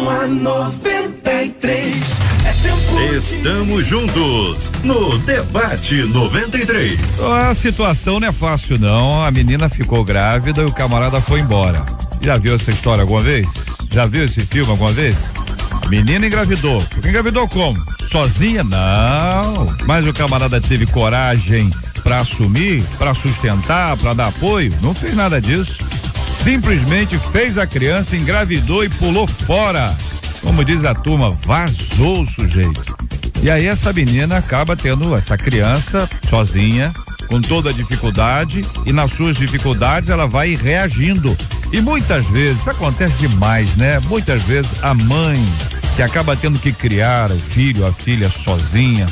com a 93. Estamos juntos no Debate 93. A situação não é fácil não, a menina ficou grávida e o camarada foi embora. Já viu essa história alguma vez? Já viu esse filme alguma vez? A menina engravidou. Engravidou como? Sozinha? Não. Mas o camarada teve coragem pra assumir, pra sustentar, pra dar apoio? Não fez nada disso. Simplesmente fez a criança, engravidou e pulou fora. Como diz a turma, vazou o sujeito. E aí essa menina acaba tendo essa criança sozinha, com toda a dificuldade, e nas suas dificuldades ela vai reagindo. E muitas vezes, isso acontece demais, né? Muitas vezes a mãe que acaba tendo que criar o filho, a filha sozinha,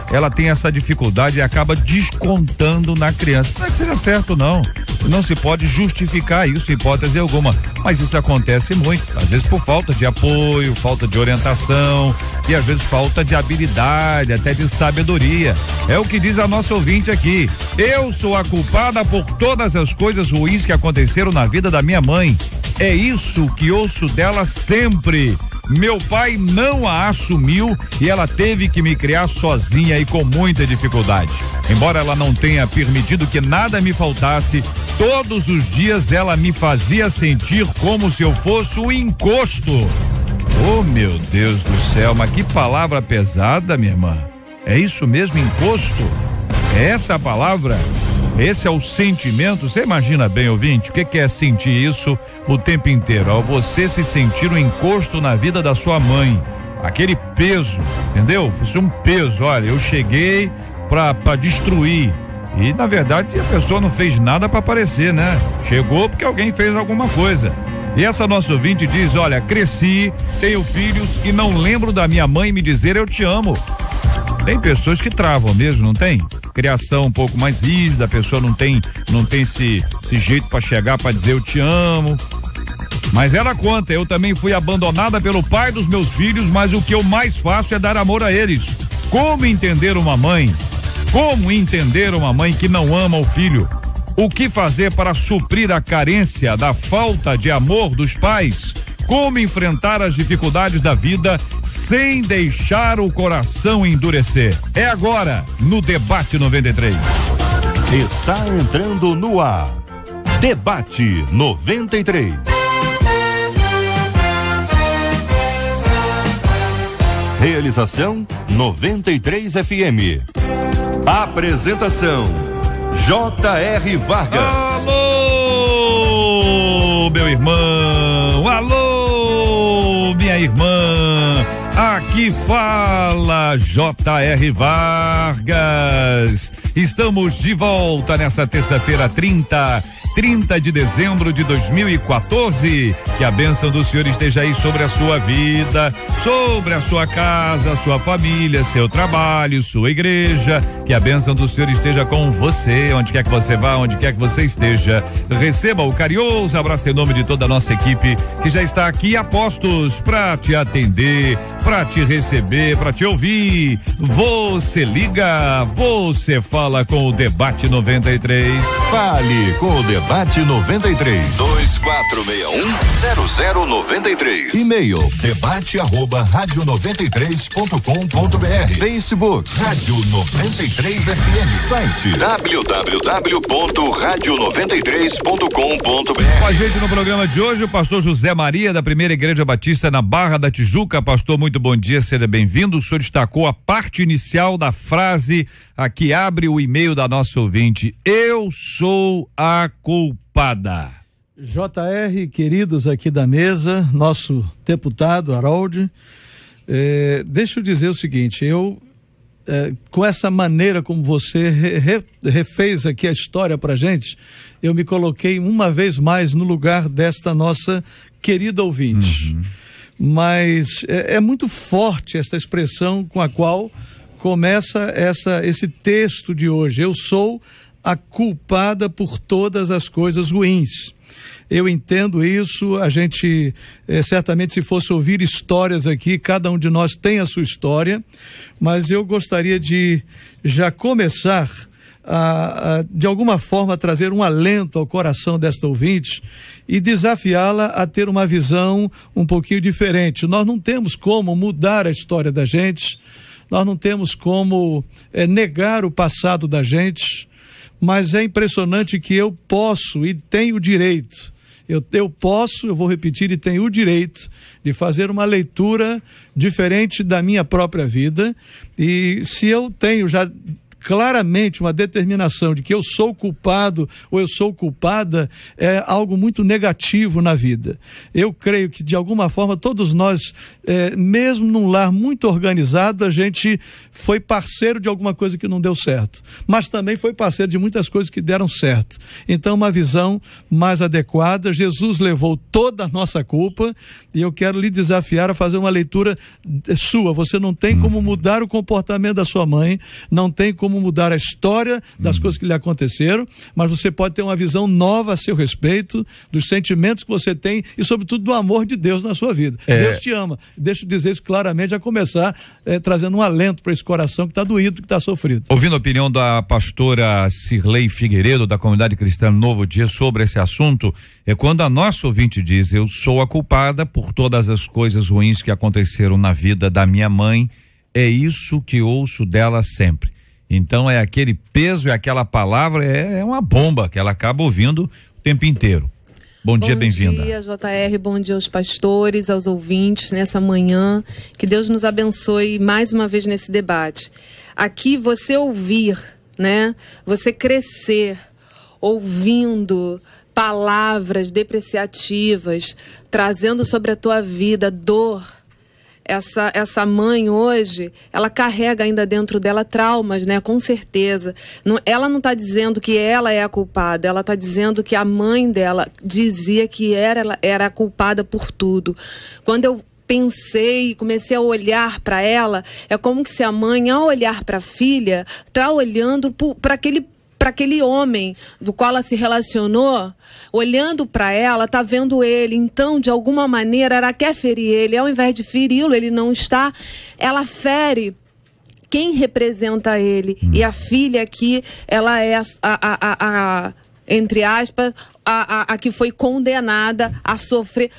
ela tem essa dificuldade e acaba descontando na criança. Não é que seja certo, não. Não se pode justificar isso em hipótese alguma, mas isso acontece muito, às vezes por falta de apoio, falta de orientação e às vezes falta de habilidade, até de sabedoria. É o que diz a nossa ouvinte aqui. Eu sou a culpada por todas as coisas ruins que aconteceram na vida da minha mãe. É isso que ouço dela sempre. Meu pai não a assumiu e ela teve que me criar sozinha e com muita dificuldade. Embora ela não tenha permitido que nada me faltasse, todos os dias ela me fazia sentir como se eu fosse um encosto. Oh, meu Deus do céu, mas que palavra pesada, minha irmã. É isso mesmo, encosto? É essa a palavra? Esse é o sentimento. Você imagina bem, ouvinte, o que é sentir isso o tempo inteiro? Ao você se sentir um encosto na vida da sua mãe, aquele peso, entendeu? Foi um peso. Olha, eu cheguei pra destruir e na verdade a pessoa não fez nada pra aparecer, né? Chegou porque alguém fez alguma coisa. E essa nossa ouvinte diz: olha, cresci, tenho filhos e não lembro da minha mãe me dizer eu te amo. Tem pessoas que travam mesmo, não tem? Criação um pouco mais rígida, a pessoa não tem esse jeito para chegar para dizer eu te amo. Mas ela conta: eu também fui abandonada pelo pai dos meus filhos, mas o que eu mais faço é dar amor a eles. Como entender uma mãe? Como entender uma mãe que não ama o filho? O que fazer para suprir a carência da falta de amor dos pais? Como enfrentar as dificuldades da vida sem deixar o coração endurecer? É agora, no Debate 93. Está entrando no ar. Debate 93. Realização 93 FM. Apresentação J.R. Vargas. Alô, meu irmão. Alô, minha irmã. Aqui fala J.R. Vargas. Estamos de volta nesta terça-feira 30 de dezembro de 2014. Que a bênção do Senhor esteja aí sobre a sua vida, sobre a sua casa, sua família, seu trabalho, sua igreja. Que a bênção do Senhor esteja com você, onde quer que você vá, onde quer que você esteja. Receba o carinhoso abraço em nome de toda a nossa equipe que já está aqui a postos para te atender, para te receber, para te ouvir. Você liga, você fala com o Debate 93. Fale com o Debate 93. 2461-0093. E-mail debate@radio93.com.br. Facebook Rádio 93 FM. Site www.radio93.com.br. Com a gente no programa de hoje o pastor José Maria, da Primeira Igreja Batista na Barra da Tijuca. Pastor, muito bom dia, seja bem-vindo. O senhor destacou a parte inicial da frase a que abre o e-mail da nossa ouvinte: eu sou a culpada. JR, queridos aqui da mesa, nosso deputado Harold, deixa eu dizer o seguinte: eu com essa maneira como você refez aqui a história pra gente, eu me coloquei uma vez mais no lugar desta nossa querida ouvinte. Mas é muito forte esta expressão com a qual começa esse texto de hoje. Eu sou a culpada por todas as coisas ruins. Eu entendo isso. A gente certamente, se fosse ouvir histórias aqui, cada um de nós tem a sua história, mas eu gostaria de já começar de alguma forma, trazer um alento ao coração desta ouvinte e desafiá-la a ter uma visão um pouquinho diferente. Nós não temos como mudar a história da gente, nós não temos como negar o passado da gente, mas é impressionante que eu posso e tenho o direito, eu vou repetir, e tenho o direito de fazer uma leitura diferente da minha própria vida. E se eu tenho já claramente uma determinação de que eu sou culpado ou eu sou culpada, é algo muito negativo na vida. Eu creio que, de alguma forma, todos nós, mesmo num lar muito organizado, a gente foi parceiro de alguma coisa que não deu certo, mas também foi parceiro de muitas coisas que deram certo. Então, uma visão mais adequada. Jesus levou toda a nossa culpa e eu quero lhe desafiar a fazer uma leitura sua. Você não tem como mudar o comportamento da sua mãe, não tem como mudar a história das coisas que lhe aconteceram, mas você pode ter uma visão nova a seu respeito, dos sentimentos que você tem e, sobretudo, do amor de Deus na sua vida. Deus te ama. Deixa eu dizer isso claramente, a começar trazendo um alento para esse coração que está doído, que está sofrido. Ouvindo a opinião da pastora Cirlei Figueiredo, da Comunidade Cristã Novo Dia, sobre esse assunto, é quando a nossa ouvinte diz: eu sou a culpada por todas as coisas ruins que aconteceram na vida da minha mãe, é isso que ouço dela sempre. Então é aquele peso, é aquela palavra, é uma bomba que ela acaba ouvindo o tempo inteiro. Bom dia, bem-vinda. Bom dia, JR, bom dia aos pastores, aos ouvintes nessa manhã. Que Deus nos abençoe mais uma vez nesse debate. Aqui você ouvir, né? Você crescer ouvindo palavras depreciativas, trazendo sobre a tua vida dor. Essa mãe hoje, ela carrega ainda dentro dela traumas, né? Com certeza. Ela não está dizendo que ela é a culpada, ela está dizendo que a mãe dela dizia que ela era a culpada por tudo. Quando eu pensei e comecei a olhar para ela, é como se a mãe, ao olhar para a filha, está olhando para aquele homem do qual ela se relacionou, olhando para ela, tá vendo ele. Então, de alguma maneira, ela quer ferir ele. Ao invés de feri-lo, ele não está. Ela fere quem representa ele. E a filha aqui, ela é entre aspas, a que foi condenada a sofrer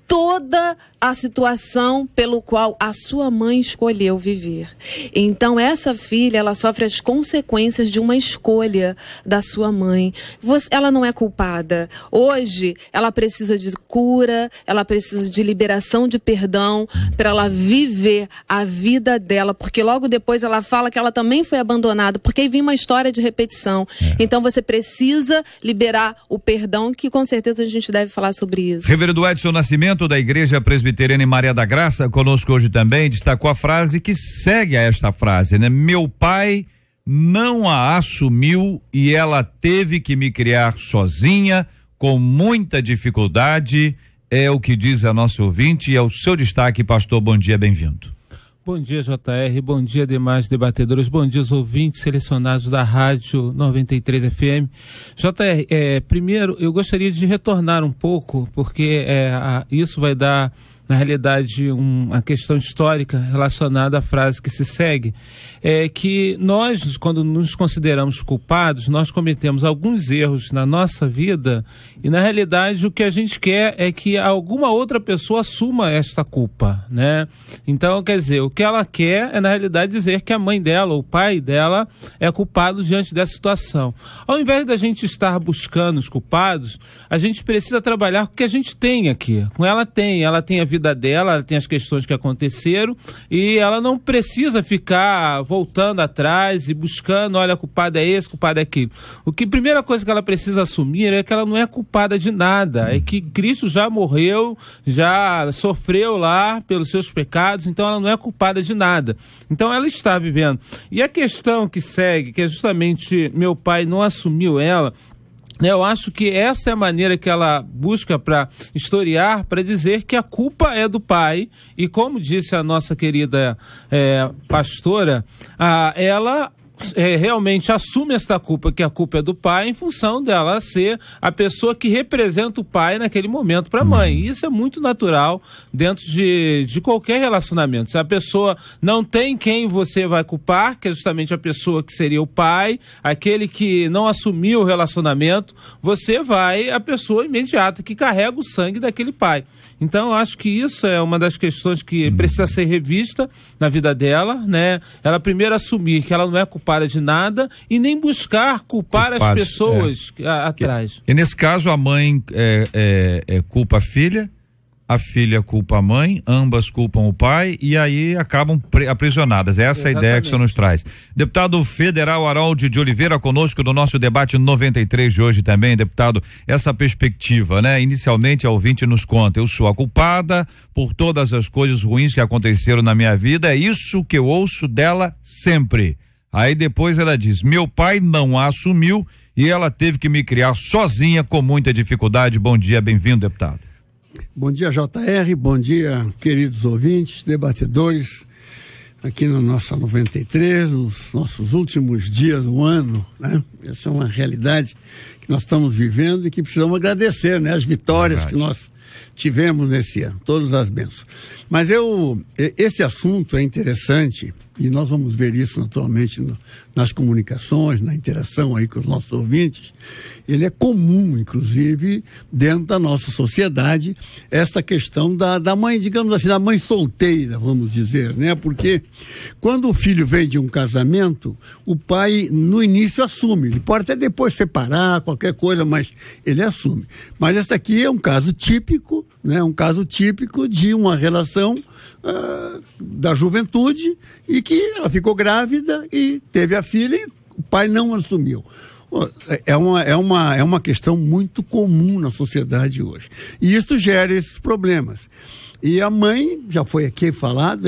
toda a situação pelo qual a sua mãe escolheu viver. Então, essa filha, ela sofre as consequências de uma escolha da sua mãe. Ela não é culpada. Hoje, ela precisa de cura, ela precisa de liberação de perdão para ela viver a vida dela, porque logo depois ela fala que ela também foi abandonada, porque aí vem uma história de repetição. Então, você precisa liberar o perdão, que com certeza a gente deve falar sobre isso. Reverendo Edson Nascimento, da Igreja Presbiteriana em Maria da Graça, conosco hoje também, destacou a frase que segue a esta frase, né? Meu pai não a assumiu e ela teve que me criar sozinha, com muita dificuldade, é o que diz a nossa ouvinte, e é o seu destaque, pastor. Bom dia, bem-vindo. Bom dia, JR, bom dia demais debatedores, bom dia aos ouvintes selecionados da Rádio 93 FM. JR, primeiro eu gostaria de retornar um pouco, porque isso vai dar, na realidade, uma questão histórica relacionada à frase que se segue, que nós, quando nos consideramos culpados, nós cometemos alguns erros na nossa vida e, na realidade, o que a gente quer é que alguma outra pessoa assuma esta culpa, né? Então, quer dizer, o que ela quer é, na realidade, dizer que a mãe dela, ou o pai dela, é culpado diante dessa situação. Ao invés da gente estar buscando os culpados, a gente precisa trabalhar com o que a gente tem aqui. Com ela tem a vida dela, ela tem as questões que aconteceram e ela não precisa ficar voltando atrás e buscando, olha, culpado é esse, culpado é aquilo. A primeira coisa que ela precisa assumir é que ela não é culpada de nada, é que Cristo já morreu, já sofreu lá pelos seus pecados, então ela não é culpada de nada. Então ela está vivendo. E a questão que segue, que é justamente meu pai não assumiu ela, eu acho que essa é a maneira que ela busca para historiar, para dizer que a culpa é do pai. E como disse a nossa querida pastora, ela realmente assume esta culpa, que a culpa é do pai, em função dela ser a pessoa que representa o pai naquele momento para a mãe. E isso é muito natural dentro de qualquer relacionamento. Se a pessoa não tem quem você vai culpar, que é justamente a pessoa que seria o pai, aquele que não assumiu o relacionamento, você vai a pessoa imediata que carrega o sangue daquele pai. Então, eu acho que isso é uma das questões que precisa ser revista na vida dela, né? Ela primeiro assumir que ela não é culpada de nada e nem buscar culpar as pessoas atrás. E nesse caso, a mãe culpa a filha culpa a mãe, ambas culpam o pai e aí acabam aprisionadas. Essa é a ideia que o senhor nos traz. Deputado federal Harold de Oliveira conosco no nosso debate 93 de hoje também, deputado, essa perspectiva, né? Inicialmente a ouvinte nos conta, eu sou a culpada por todas as coisas ruins que aconteceram na minha vida, é isso que eu ouço dela sempre. Aí depois ela diz, meu pai não a assumiu e ela teve que me criar sozinha com muita dificuldade. Bom dia, bem-vindo, deputado. Bom dia, JR, bom dia, queridos ouvintes, debatedores, aqui na nossa 93, nos nossos últimos dias do ano, né? Essa é uma realidade que nós estamos vivendo e que precisamos agradecer, né? As vitórias que nós tivemos nesse ano, todas as bênçãos. Mas esse assunto é interessante e nós vamos ver isso naturalmente nas comunicações, na interação aí com os nossos ouvintes. Ele é comum, inclusive, dentro da nossa sociedade, essa questão da mãe, digamos assim, da mãe solteira, vamos dizer, né? Porque quando o filho vem de um casamento, o pai, no início, assume. Ele pode até depois separar, qualquer coisa, mas ele assume. Mas esse aqui é um caso típico, né? Um caso típico de uma relação da juventude e que ela ficou grávida e teve a filha e o pai não assumiu. É uma questão muito comum na sociedade hoje. E isso gera esses problemas. E a mãe, já foi aqui falado,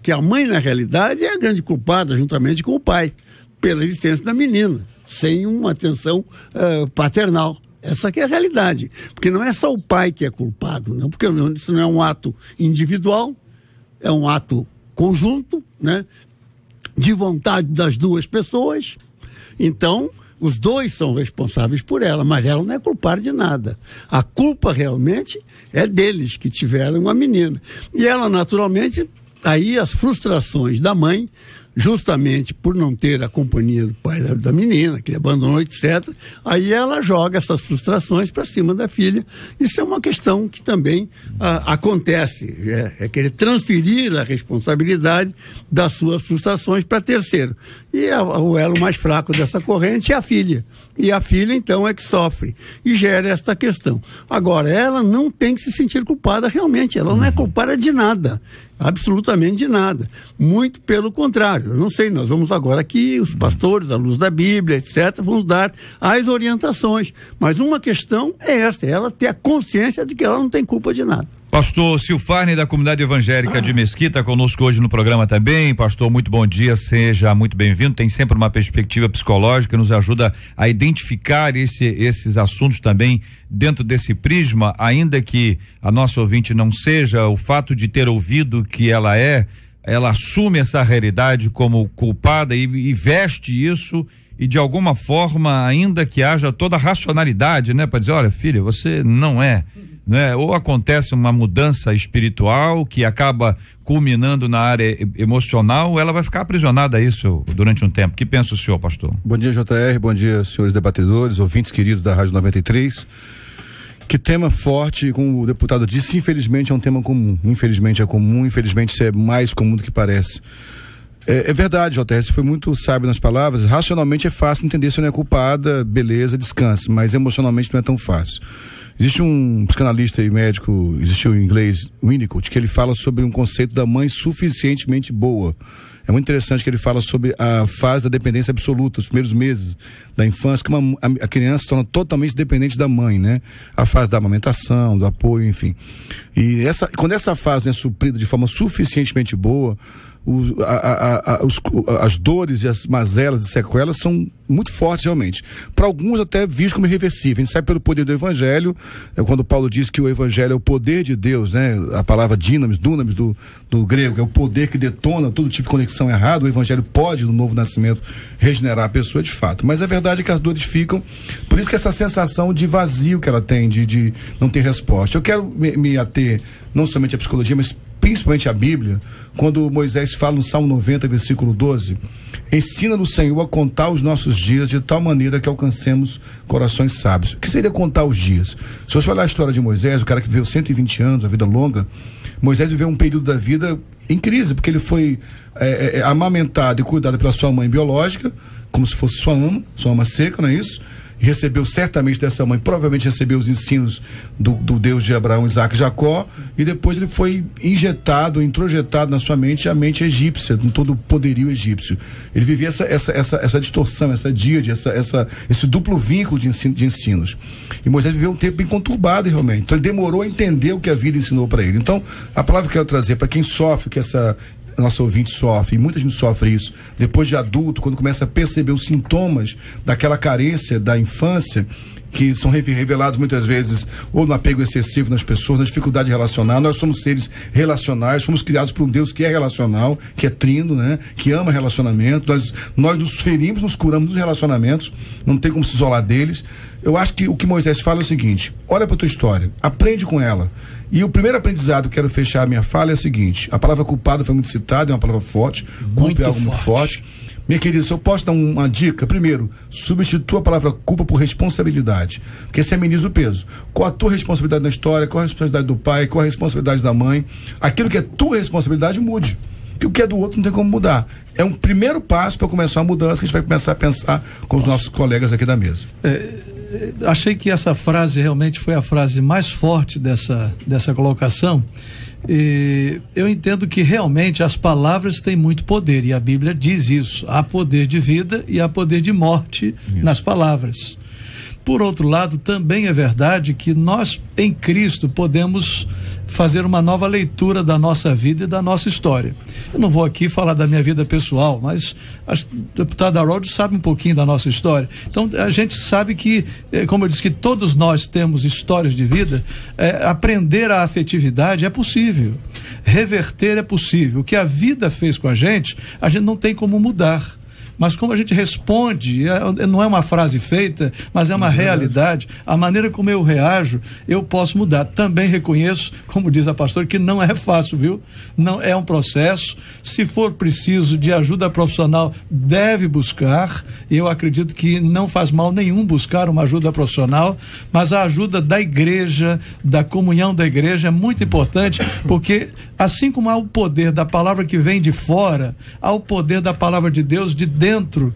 que a mãe, na realidade, é a grande culpada, juntamente com o pai, pela existência da menina, sem uma atenção paternal. Essa que é a realidade. Porque não é só o pai que é culpado, não, porque isso não é um ato individual, é um ato conjunto, né, de vontade das duas pessoas. Então, os dois são responsáveis por ela, mas ela não é culpada de nada. A culpa realmente é deles que tiveram a menina. E ela, naturalmente, aí as frustrações da mãe, justamente por não ter a companhia do pai da menina, que abandonou, etc., aí ela joga essas frustrações para cima da filha. Isso é uma questão que também acontece, é querer transferir a responsabilidade das suas frustrações para terceiro. E o elo mais fraco dessa corrente é a filha. E a filha, então, é que sofre e gera esta questão. Agora, ela não tem que se sentir culpada realmente, ela não é culpada de nada. Absolutamente de nada. Muito pelo contrário. Eu não sei, nós vamos agora aqui, os pastores, à luz da Bíblia, etc., vamos dar as orientações. Mas uma questão é essa, ela ter a consciência de que ela não tem culpa de nada. Pastor Silfarne, da Comunidade Evangélica de Mesquita, conosco hoje no programa também. Pastor, muito bom dia, seja muito bem-vindo. Tem sempre uma perspectiva psicológica, nos ajuda a identificar esses assuntos também dentro desse prisma, ainda que a nossa ouvinte não seja, o fato de ter ouvido que ela assume essa realidade como culpada e veste isso e de alguma forma, ainda que haja toda a racionalidade, né, para dizer, olha, filha, você não é, né? Ou acontece uma mudança espiritual que acaba culminando na área emocional, ela vai ficar aprisionada a isso durante um tempo. O que pensa o senhor, pastor? Bom dia, JR, bom dia, senhores debatedores, ouvintes queridos da Rádio 93. Que tema forte, como o deputado disse, infelizmente é um tema comum. Infelizmente é comum, infelizmente isso é mais comum do que parece. É verdade, JR, você foi muito sábio nas palavras. Racionalmente é fácil entender se não é culpada, beleza, descansa, mas emocionalmente não é tão fácil. Existe um psicanalista e médico, existiu em inglês, Winnicott, que ele fala sobre um conceito da mãe suficientemente boa. É muito interessante que ele fala sobre a fase da dependência absoluta, os primeiros meses da infância, que a criança se torna totalmente dependente da mãe, né? A fase da amamentação, do apoio, enfim. E quando essa fase não é suprida de forma suficientemente boa, as dores e as mazelas e sequelas são muito fortes realmente. Para alguns até visto como irreversível. A gente sabe pelo poder do evangelho, quando Paulo diz que o evangelho é o poder de Deus, né? A palavra dunamis do grego, é o poder que detona todo tipo de conexão errada. O evangelho pode, no novo nascimento, regenerar a pessoa de fato. Mas a verdade é que as dores ficam, por isso que essa sensação de vazio que ela tem, de não ter resposta. Eu quero me ater não somente à psicologia, mas principalmente à Bíblia, quando Moisés fala no Salmo 90, versículo 12, ensina-nos, Senhor, a contar os nossos dias de tal maneira que alcancemos corações sábios. O que seria contar os dias? Se você olhar a história de Moisés, o cara que viveu 120 anos, a vida longa, Moisés viveu um período da vida em crise, porque ele foi amamentado e cuidado pela sua mãe biológica, como se fosse sua ama seca, não é isso? E recebeu certamente dessa mãe, provavelmente recebeu os ensinos do Deus de Abraão, Isaac e Jacó, e depois ele foi introjetado na sua mente a mente egípcia, com todo o poderio egípcio. Ele vivia essa distorção, essa díade, esse duplo vínculo de ensinos. E Moisés viveu um tempo bem conturbado realmente, então ele demorou a entender o que a vida ensinou para ele. Então, a palavra que eu quero trazer para quem sofre, que nosso ouvinte sofre, e muita gente sofre isso, depois de adulto, quando começa a perceber os sintomas daquela carência da infância, que são revelados muitas vezes ou no apego excessivo nas pessoas, na dificuldade relacional. Nós somos seres relacionais, fomos criados por um Deus que é relacional, que é trino, né? Que ama relacionamento. Nós nos ferimos, nos curamos dos relacionamentos, não tem como se isolar deles. Eu acho que o que Moisés fala é o seguinte: olha para a tua história, aprende com ela. E o primeiro aprendizado que quero fechar a minha fala é o seguinte: a palavra culpado foi muito citada, é uma palavra forte, culpa é algo muito forte. Minha querida, se eu posso dar uma dica, primeiro, substitua a palavra culpa por responsabilidade, porque você ameniza o peso. Qual a tua responsabilidade na história, qual a responsabilidade do pai, qual a responsabilidade da mãe? Aquilo que é tua responsabilidade, mude. Porque o que é do outro não tem como mudar. É um primeiro passo para começar a mudança que a gente vai começar a pensar com os nossos colegas aqui da mesa. Achei que essa frase realmente foi a frase mais forte dessa colocação. E eu entendo que realmente as palavras têm muito poder, e a Bíblia diz isso: há poder de vida e há poder de morte nas palavras. Por outro lado, também é verdade que nós em Cristo podemos fazer uma nova leitura da nossa vida e da nossa história. Eu não vou aqui falar da minha vida pessoal, mas a deputada Harold sabe um pouquinho da nossa história. Então a gente sabe que, como eu disse, que todos nós temos histórias de vida. Aprender a afetividade é possível, reverter é possível. O que a vida fez com a gente não tem como mudar. Mas como a gente responde, não é uma frase feita, mas é uma realidade. A maneira como eu reajo, eu posso mudar. Também reconheço, como diz a pastora, que não é fácil, viu? Não é um processo. Se for preciso de ajuda profissional, deve buscar. Eu acredito que não faz mal nenhum buscar uma ajuda profissional, mas a ajuda da igreja, da comunhão da igreja é muito importante, porque assim como há o poder da palavra que vem de fora, há o poder da palavra de Deus de dentro,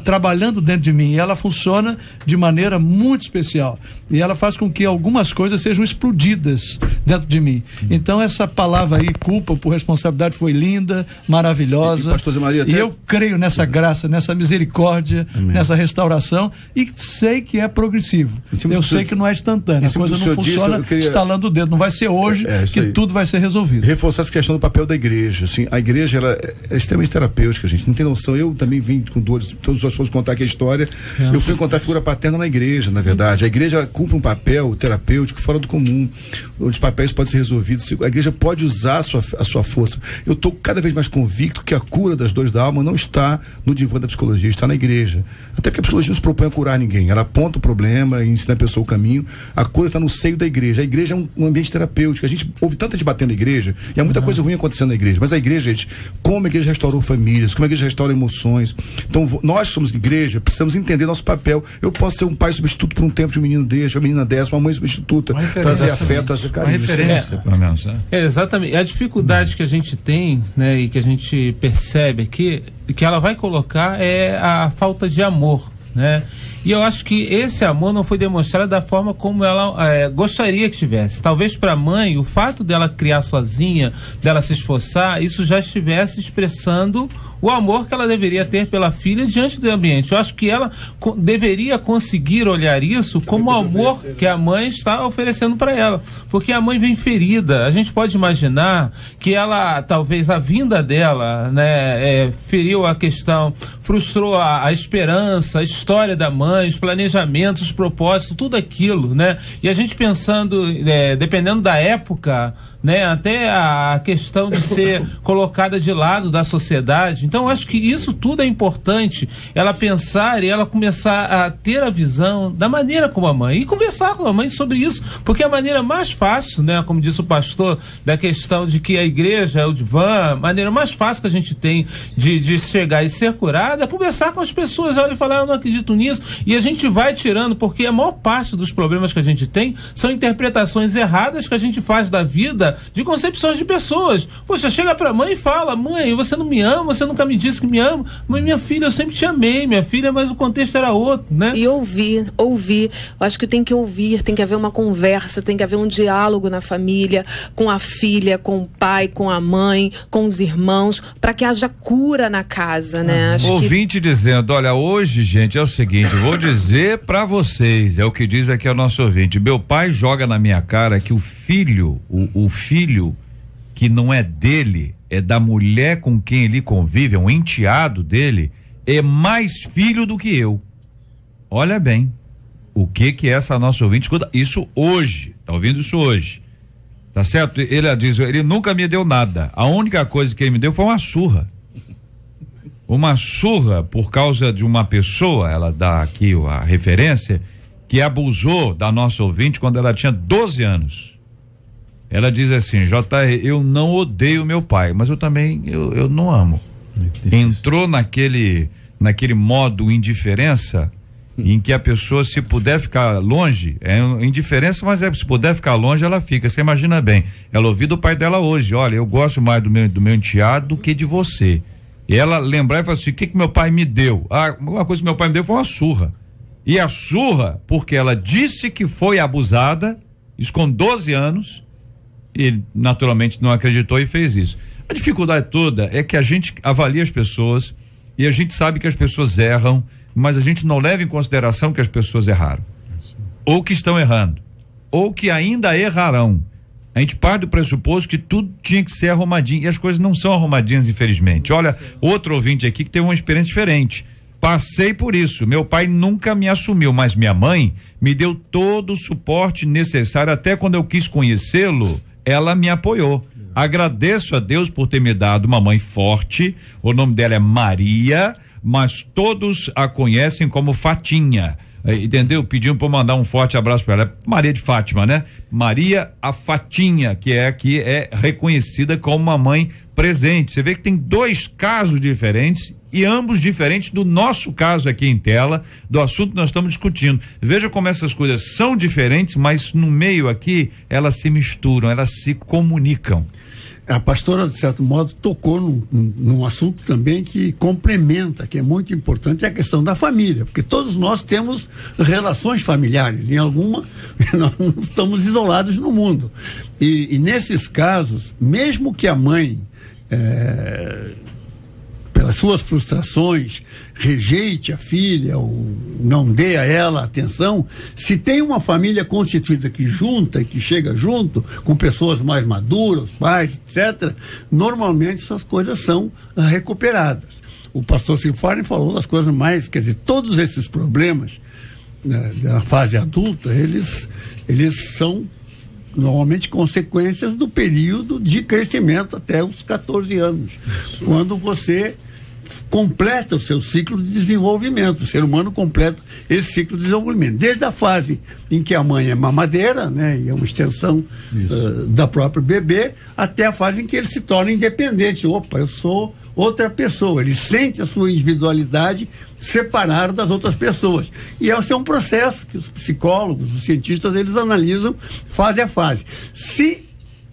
trabalhando dentro de mim, e ela funciona de maneira muito especial, e ela faz com que algumas coisas sejam explodidas dentro de mim. Então essa palavra aí, culpa por responsabilidade, foi linda, maravilhosa, Pastor Zé Maria, e eu creio nessa graça, nessa misericórdia, nessa restauração, e sei que é progressivo. Eu sei que não é instantâneo, a coisa não funciona estalando o dedo, não vai ser hoje que tudo vai ser resolvido. Reforçar essa questão do papel da igreja. Assim, a igreja ela é extremamente terapêutica, gente não tem noção. Eu também vim com dores, todos nós fomos contar aqui a história. Eu fui contar a figura paterna na igreja, na verdade. A igreja cumpre um papel terapêutico fora do comum. Os papéis podem ser resolvidos. A igreja pode usar a sua força. Eu estou cada vez mais convicto que a cura das dores da alma não está no divã da psicologia, está na igreja. Até porque a psicologia não se propõe a curar ninguém. Ela aponta o problema e ensina a pessoa o caminho. A cura está no seio da igreja. A igreja é um ambiente terapêutico. A gente ouve tanta gente batendo na igreja, e há muita coisa ruim acontecendo na igreja. Mas a igreja, gente, como a igreja restaurou famílias, como a igreja restaura emoções. Então, nós somos igreja, precisamos entender nosso papel. Eu posso ser um pai substituto por um tempo de um menino desse, uma menina dessa, uma mãe substituta, trazer afeto, trazer carinho. Uma referência, pelo menos, né? Exatamente. A dificuldade que a gente tem, né, e que a gente percebe aqui, que ela vai colocar é a falta de amor, né? E eu acho que esse amor não foi demonstrado da forma como ela gostaria que tivesse. Talvez para a mãe, o fato dela criar sozinha, dela se esforçar, isso já estivesse expressando o amor que ela deveria ter pela filha diante do ambiente. Eu acho que ela deveria conseguir olhar isso como o amor que a mãe está oferecendo para ela. Porque a mãe vem ferida. A gente pode imaginar que ela, talvez a vinda dela, né, feriu a questão, frustrou a esperança, a história da mãe, os planejamentos, os propósitos, tudo aquilo, né? E a gente pensando, dependendo da época, né, até a questão de ser colocada de lado da sociedade. Então, eu acho que isso tudo é importante, ela pensar e ela começar a ter a visão da maneira como a mãe, e conversar com a mãe sobre isso, porque a maneira mais fácil, né, como disse o pastor, da questão de que a igreja é o divã, a maneira mais fácil que a gente tem de chegar e ser curado é conversar com as pessoas, olha, e falar, eu não acredito nisso, e a gente vai tirando, porque a maior parte dos problemas que a gente tem são interpretações erradas que a gente faz da vida, de concepções de pessoas. Poxa, chega pra mãe e fala, mãe, você não me ama, você nunca me disse que me ama, mas minha filha, eu sempre te amei, minha filha, mas o contexto era outro, né? E ouvir, eu acho que tem que ouvir, tem que haver uma conversa, tem que haver um diálogo na família, com a filha, com o pai, com a mãe, com os irmãos, para que haja cura na casa, né? Acho ouvinte dizendo, olha, hoje, gente, é o seguinte, vou dizer pra vocês, é o que diz aqui o nosso ouvinte, meu pai joga na minha cara que o filho que não é dele, é da mulher com quem ele convive, é um enteado dele, é mais filho do que eu. Olha bem, o que essa nossa ouvinte escuta isso hoje, tá ouvindo isso hoje, tá certo? Ele diz, ele nunca me deu nada, a única coisa que ele me deu foi uma surra por causa de uma pessoa, ela dá aqui a referência, que abusou da nossa ouvinte quando ela tinha 12 anos. Ela diz assim, JR, eu não odeio meu pai, mas eu também, eu não amo. Entrou naquele modo indiferença, em que a pessoa, se puder ficar longe, é indiferença, mas se puder ficar longe, ela fica. Você imagina bem, ela ouviu do pai dela hoje, olha, eu gosto mais do meu enteado do que de você. E ela lembrar e falar assim, o que meu pai me deu? Uma coisa que meu pai me deu foi uma surra. E a surra, porque ela disse que foi abusada, isso com 12 anos, ele naturalmente não acreditou e fez isso. A dificuldade toda é que a gente avalia as pessoas e a gente sabe que as pessoas erram, mas a gente não leva em consideração que as pessoas erraram, ou que estão errando, ou que ainda errarão. A gente parte do pressuposto que tudo tinha que ser arrumadinho e as coisas não são arrumadinhas, infelizmente. Olha, outro ouvinte aqui que teve uma experiência diferente. Passei por isso, meu pai nunca me assumiu, mas minha mãe me deu todo o suporte necessário, até quando eu quis conhecê-lo, ela me apoiou. Agradeço a Deus por ter me dado uma mãe forte, o nome dela é Maria, mas todos a conhecem como Fatinha, entendeu? Pediam para mandar um forte abraço para ela, Maria de Fátima, né? Maria a Fatinha, que é reconhecida como uma mãe presente. Você vê que tem dois casos diferentes e ambos diferentes do nosso caso aqui em tela, do assunto que nós estamos discutindo. Veja como essas coisas são diferentes, mas no meio aqui elas se misturam, elas se comunicam. A pastora, de certo modo, tocou num assunto também que complementa, que é muito importante, é a questão da família, porque todos nós temos relações familiares, em alguma nós não estamos isolados no mundo. E nesses casos, mesmo que a mãe pelas suas frustrações, rejeite a filha ou não dê a ela atenção, se tem uma família constituída que chega junto, com pessoas mais maduras, pais, etc., normalmente essas coisas são recuperadas. O pastor Silfarne falou das coisas mais, quer dizer, todos esses problemas da fase adulta, eles são normalmente consequências do período de crescimento até os 14 anos, quando você completa o seu ciclo de desenvolvimento. O ser humano completa esse ciclo de desenvolvimento, desde a fase em que a mãe é mamadeira, né, e é uma extensão da própria bebê, até a fase em que ele se torna independente. Opa, eu sou outra pessoa. Ele sente a sua individualidade separada das outras pessoas. E esse é um processo que os psicólogos, os cientistas, eles analisam fase a fase. Se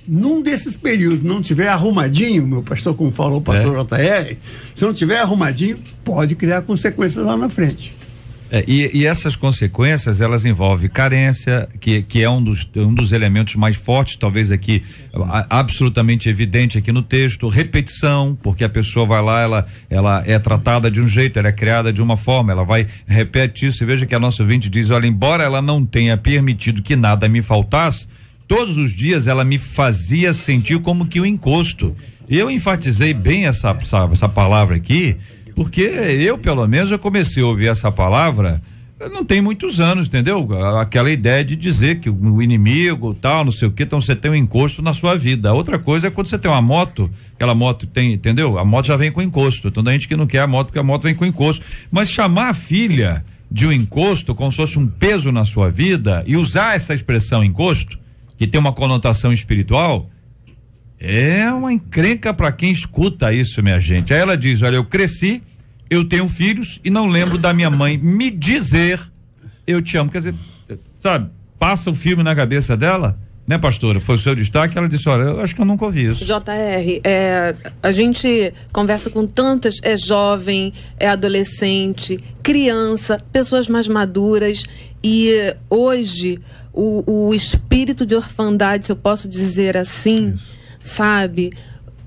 num desses períodos não tiver arrumadinho, meu pastor, como falou o pastor JR, se não tiver arrumadinho, pode criar consequências lá na frente. E essas consequências, elas envolvem carência, que é um dos elementos mais fortes, talvez aqui, absolutamente evidente aqui no texto, repetição, porque a pessoa vai lá, ela é tratada de um jeito, ela é criada de uma forma, ela repete isso. E veja que a nossa ouvinte diz: olha, embora ela não tenha permitido que nada me faltasse, todos os dias ela me fazia sentir como que um encosto. E eu enfatizei bem essa palavra aqui, porque eu, pelo menos, eu comecei a ouvir essa palavra não tem muitos anos, entendeu? Aquela ideia de dizer que o inimigo, tal, não sei o que, então você tem um encosto na sua vida. Outra coisa é quando você tem uma moto, aquela moto tem, entendeu? A moto já vem com encosto. Então tem gente que não quer a moto porque a moto vem com encosto. Mas chamar a filha de um encosto como se fosse um peso na sua vida e usar essa expressão encosto, que tem uma conotação espiritual, é uma encrenca para quem escuta isso, minha gente. Aí ela diz: olha, eu cresci, eu tenho filhos e não lembro da minha mãe me dizer eu te amo. Quer dizer, sabe, passa um filme na cabeça dela, né, pastora? Foi o seu destaque. Ela disse: olha, eu acho que eu nunca ouvi isso. JR, a gente conversa com tantas, jovem, adolescente, criança, pessoas mais maduras, e hoje o espírito de orfandade, se eu posso dizer assim, sabe,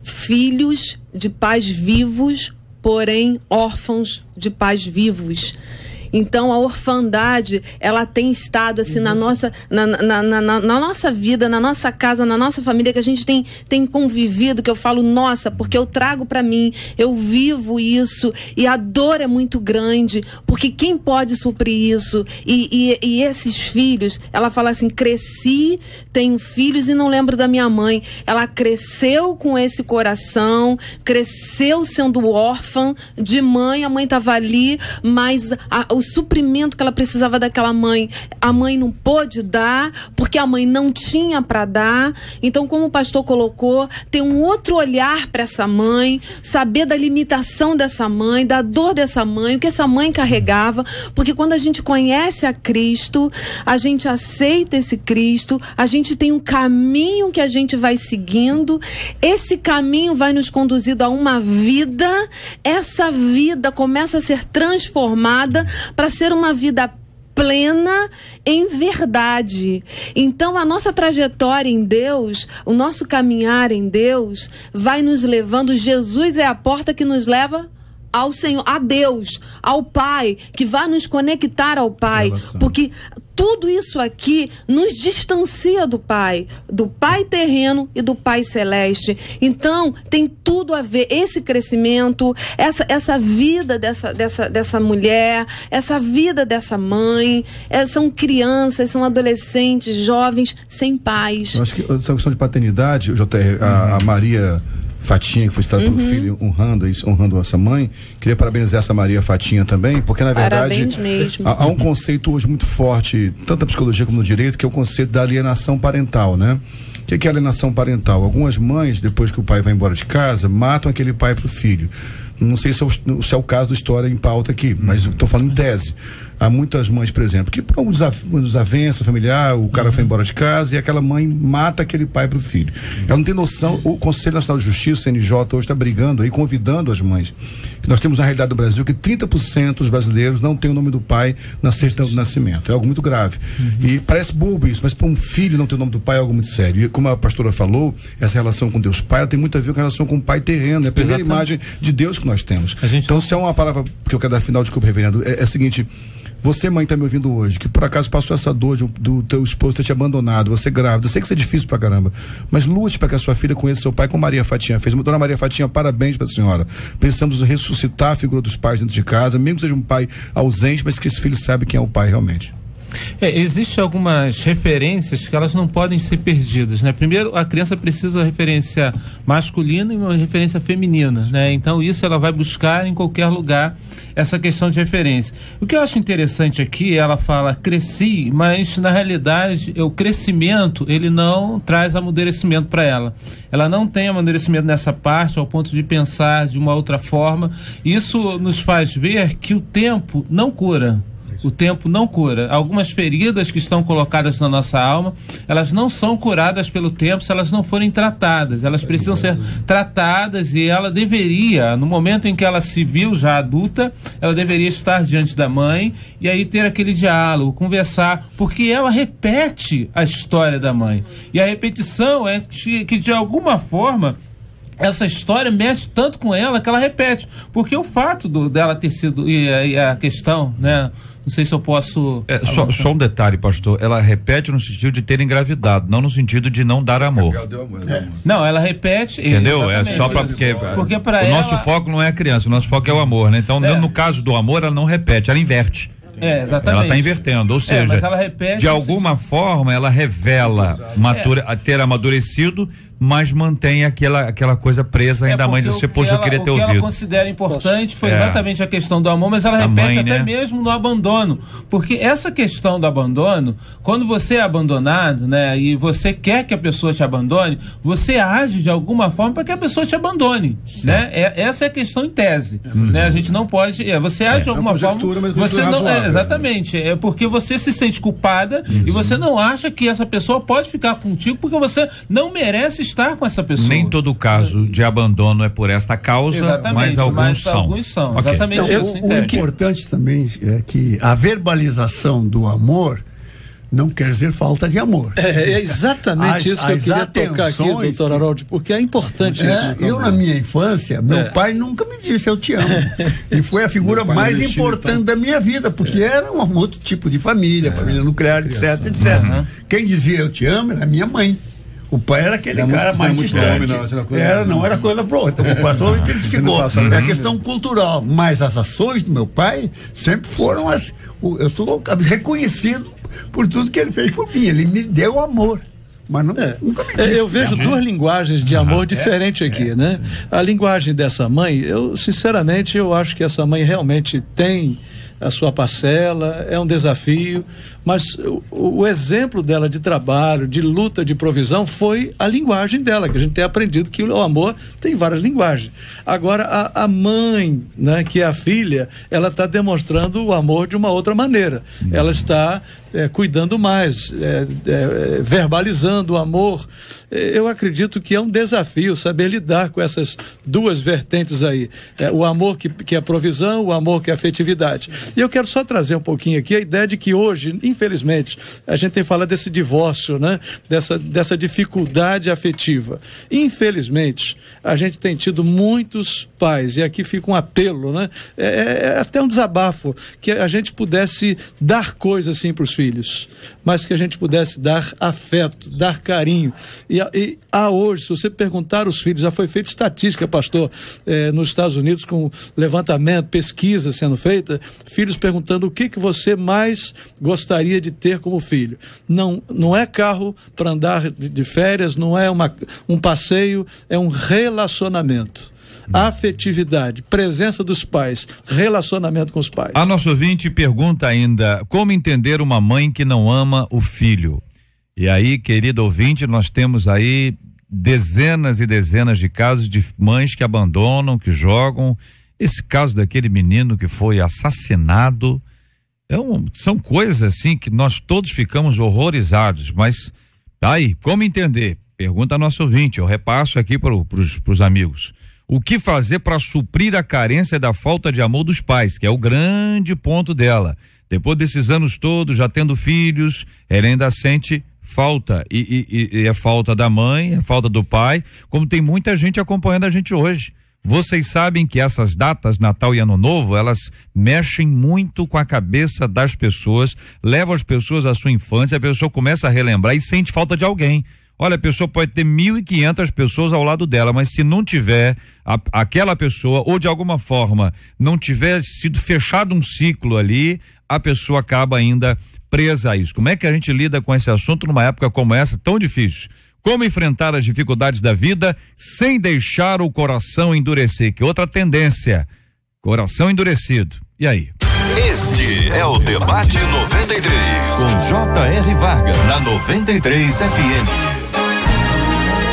filhos de pais vivos, porém órfãos de pais vivos. Então a orfandade, ela tem estado assim na nossa vida, na nossa casa, na nossa família, que a gente tem convivido, que eu falo, nossa, porque eu trago para mim, eu vivo isso, e a dor é muito grande, porque quem pode suprir isso? E esses filhos, ela fala assim: cresci, tenho filhos e não lembro da minha mãe. Ela cresceu com esse coração, cresceu sendo órfã de mãe, a mãe estava ali, mas o suprimento que ela precisava daquela mãe, a mãe não pôde dar, porque a mãe não tinha para dar. Então, como o pastor colocou, ter um outro olhar para essa mãe, saber da limitação dessa mãe, da dor dessa mãe, o que essa mãe carregava, porque quando a gente conhece a Cristo, a gente aceita esse Cristo, a gente tem um caminho que a gente vai seguindo, esse caminho vai nos conduzindo a uma vida, essa vida começa a ser transformada para ser uma vida plena em verdade. Então a nossa trajetória em Deus, o nosso caminhar em Deus vai nos levando. Jesus é a porta que nos leva ao Senhor, a Deus, ao Pai, que vai nos conectar ao Pai, porque tudo isso aqui nos distancia do Pai terreno e do Pai celeste. Então tem tudo a ver esse crescimento, essa vida dessa mulher, essa vida dessa mãe. São crianças, são adolescentes, jovens sem pais. Eu acho que essa questão de paternidade, JR, a Maria Fatinha, que foi citada pelo filho, honrando essa mãe, queria parabenizar essa Maria Fatinha também, porque na verdade há um conceito hoje muito forte, tanto na psicologia como no direito, que é o conceito da alienação parental, né? O que é alienação parental? Algumas mães, depois que o pai vai embora de casa, matam aquele pai pro filho. Não sei se é o caso da história em pauta aqui, mas estou falando em tese. Há muitas mães, por exemplo, que por uma desavença familiar, o cara foi embora de casa e aquela mãe mata aquele pai para o filho. Ela não tem noção. O Conselho Nacional de Justiça, o CNJ, hoje está brigando aí, convidando as mães. Nós temos na realidade do Brasil que 30% dos brasileiros não tem o nome do pai na certidão do nascimento. É algo muito grave. E parece bobo isso, mas para um filho não ter o nome do pai é algo muito sério. E como a pastora falou, essa relação com Deus Pai, ela tem muito a ver com a relação com o pai terreno. É a primeira imagem de Deus que nós temos. Então, se é uma palavra que eu quero dar final, desculpa, reverendo, é a seguinte: você, mãe, está me ouvindo hoje, que por acaso passou essa dor do teu esposo ter te abandonado, você grávida, eu sei que isso é difícil pra caramba, mas lute para que a sua filha conheça seu pai, como Maria Fatinha fez. Dona Maria Fatinha, parabéns para a senhora. Precisamos ressuscitar a figura dos pais dentro de casa, mesmo que seja um pai ausente, mas que esse filho saiba quem é o pai realmente. Existem algumas referências que elas não podem ser perdidas, né? Primeiro, a criança precisa de referência masculina e uma referência feminina, né? Então isso ela vai buscar em qualquer lugar, essa questão de referência. O que eu acho interessante aqui, ela fala cresci, mas na realidade o crescimento, ele não traz amadurecimento para ela. Ela não tem amadurecimento nessa parte, ao ponto de pensar de uma outra forma. Isso nos faz ver que o tempo não cura. O tempo não cura. Algumas feridas que estão colocadas na nossa alma, elas não são curadas pelo tempo se elas não forem tratadas. Elas precisam ser tratadas, e ela deveria, no momento em que ela se viu já adulta, ela deveria estar diante da mãe e aí ter aquele diálogo, conversar, porque ela repete a história da mãe. E a repetição é que de alguma forma essa história mexe tanto com ela que ela repete, porque o fato dela ter sido, e a questão, né, não sei se eu posso... Só um detalhe, pastor, ela repete no sentido de ter engravidado, não no sentido de não dar amor. Não, ela repete... Entendeu? É só porque para o ela... nosso foco não é a criança, o nosso foco é o amor, né? Então, no caso do amor, ela não repete, ela inverte. Exatamente. Ela está invertendo, ou seja, mas ela repete, de alguma forma ela revela ter amadurecido, mas mantém aquela coisa presa ainda mais de ser, poxa, eu queria ter ouvido. O que ela considera importante foi exatamente a questão do amor, mas ela repete até mesmo no abandono, porque essa questão do abandono, quando você é abandonado, né, e você quer que a pessoa te abandone, você age de alguma forma para que a pessoa te abandone, né? Essa é a questão em tese, né? A gente não pode, você age de alguma forma, você não, exatamente, é porque você se sente culpada e você não acha que essa pessoa pode ficar contigo porque você não merece estar com essa pessoa. Nem todo caso de abandono é por esta causa, mas alguns são. Okay. Exatamente. O importante também é que a verbalização do amor não quer dizer falta de amor. É exatamente isso que eu queria tocar aqui, doutor Harold, porque é importante isso. Eu, na minha infância, meu pai nunca me disse eu te amo. E foi a figura mais importante da minha vida, porque era um outro tipo de família, família nuclear, etc, etc. Quem dizia eu te amo era minha mãe. O pai era aquele cara mais distante. Não era coisa boa. Então o pastor intensificou. É a questão cultural. Mas as ações do meu pai sempre foram eu sou reconhecido por tudo que ele fez por mim. Ele me deu amor. Mas nunca me disse. Eu vejo duas linguagens de amor diferentes aqui, né? A linguagem dessa mãe, sinceramente, eu acho que essa mãe realmente tem a sua parcela, é um desafio, mas o exemplo dela de trabalho, de luta, de provisão, foi a linguagem dela, que a gente tem aprendido que o amor tem várias linguagens. Agora, a mãe, né, que é a filha, ela está demonstrando o amor de uma outra maneira. Ela está cuidando mais, verbalizando o amor. Eu acredito que é um desafio saber lidar com essas duas vertentes aí. O amor que é provisão, o amor que é afetividade. E eu quero só trazer um pouquinho aqui a ideia de que hoje, infelizmente, a gente tem falado desse divórcio, né? Dessa dificuldade afetiva. Infelizmente, a gente tem tido muitos pais, e aqui fica um apelo, né? É até um desabafo, que a gente pudesse dar coisas assim para os filhos, mas que a gente pudesse dar afeto, dar carinho. E hoje, se você perguntar aos filhos, já foi feita estatística, pastor, nos Estados Unidos, com levantamento, pesquisa sendo feita, filhos perguntando o que você mais gostaria de ter como filho. Não é carro para andar de férias, não é um passeio, é um relacionamento. Afetividade, presença dos pais, relacionamento com os pais. A nossa ouvinte pergunta ainda: como entender uma mãe que não ama o filho? E aí, querido ouvinte, nós temos aí dezenas e dezenas de casos de mães que abandonam, que jogam. Esse caso daquele menino que foi assassinado, são coisas assim que nós todos ficamos horrorizados, mas aí, como entender? Pergunta a nossa ouvinte, eu repasso aqui para os amigos. O que fazer para suprir a carência da falta de amor dos pais, que é o grande ponto dela. Depois desses anos todos, já tendo filhos, ela ainda sente falta, e é falta da mãe, é falta do pai, como tem muita gente acompanhando a gente hoje. Vocês sabem que essas datas, Natal e Ano Novo, elas mexem muito com a cabeça das pessoas, levam as pessoas à sua infância, a pessoa começa a relembrar e sente falta de alguém. Olha, a pessoa pode ter 1.500 pessoas ao lado dela, mas se não tiver aquela pessoa, ou de alguma forma não tiver sido fechado um ciclo ali, a pessoa acaba ainda presa a isso. Como é que a gente lida com esse assunto numa época como essa, tão difícil? Como enfrentar as dificuldades da vida sem deixar o coração endurecer? Que outra tendência, coração endurecido. E aí? Este é o Debate 93, com J.R. Vargas, na 93 FM.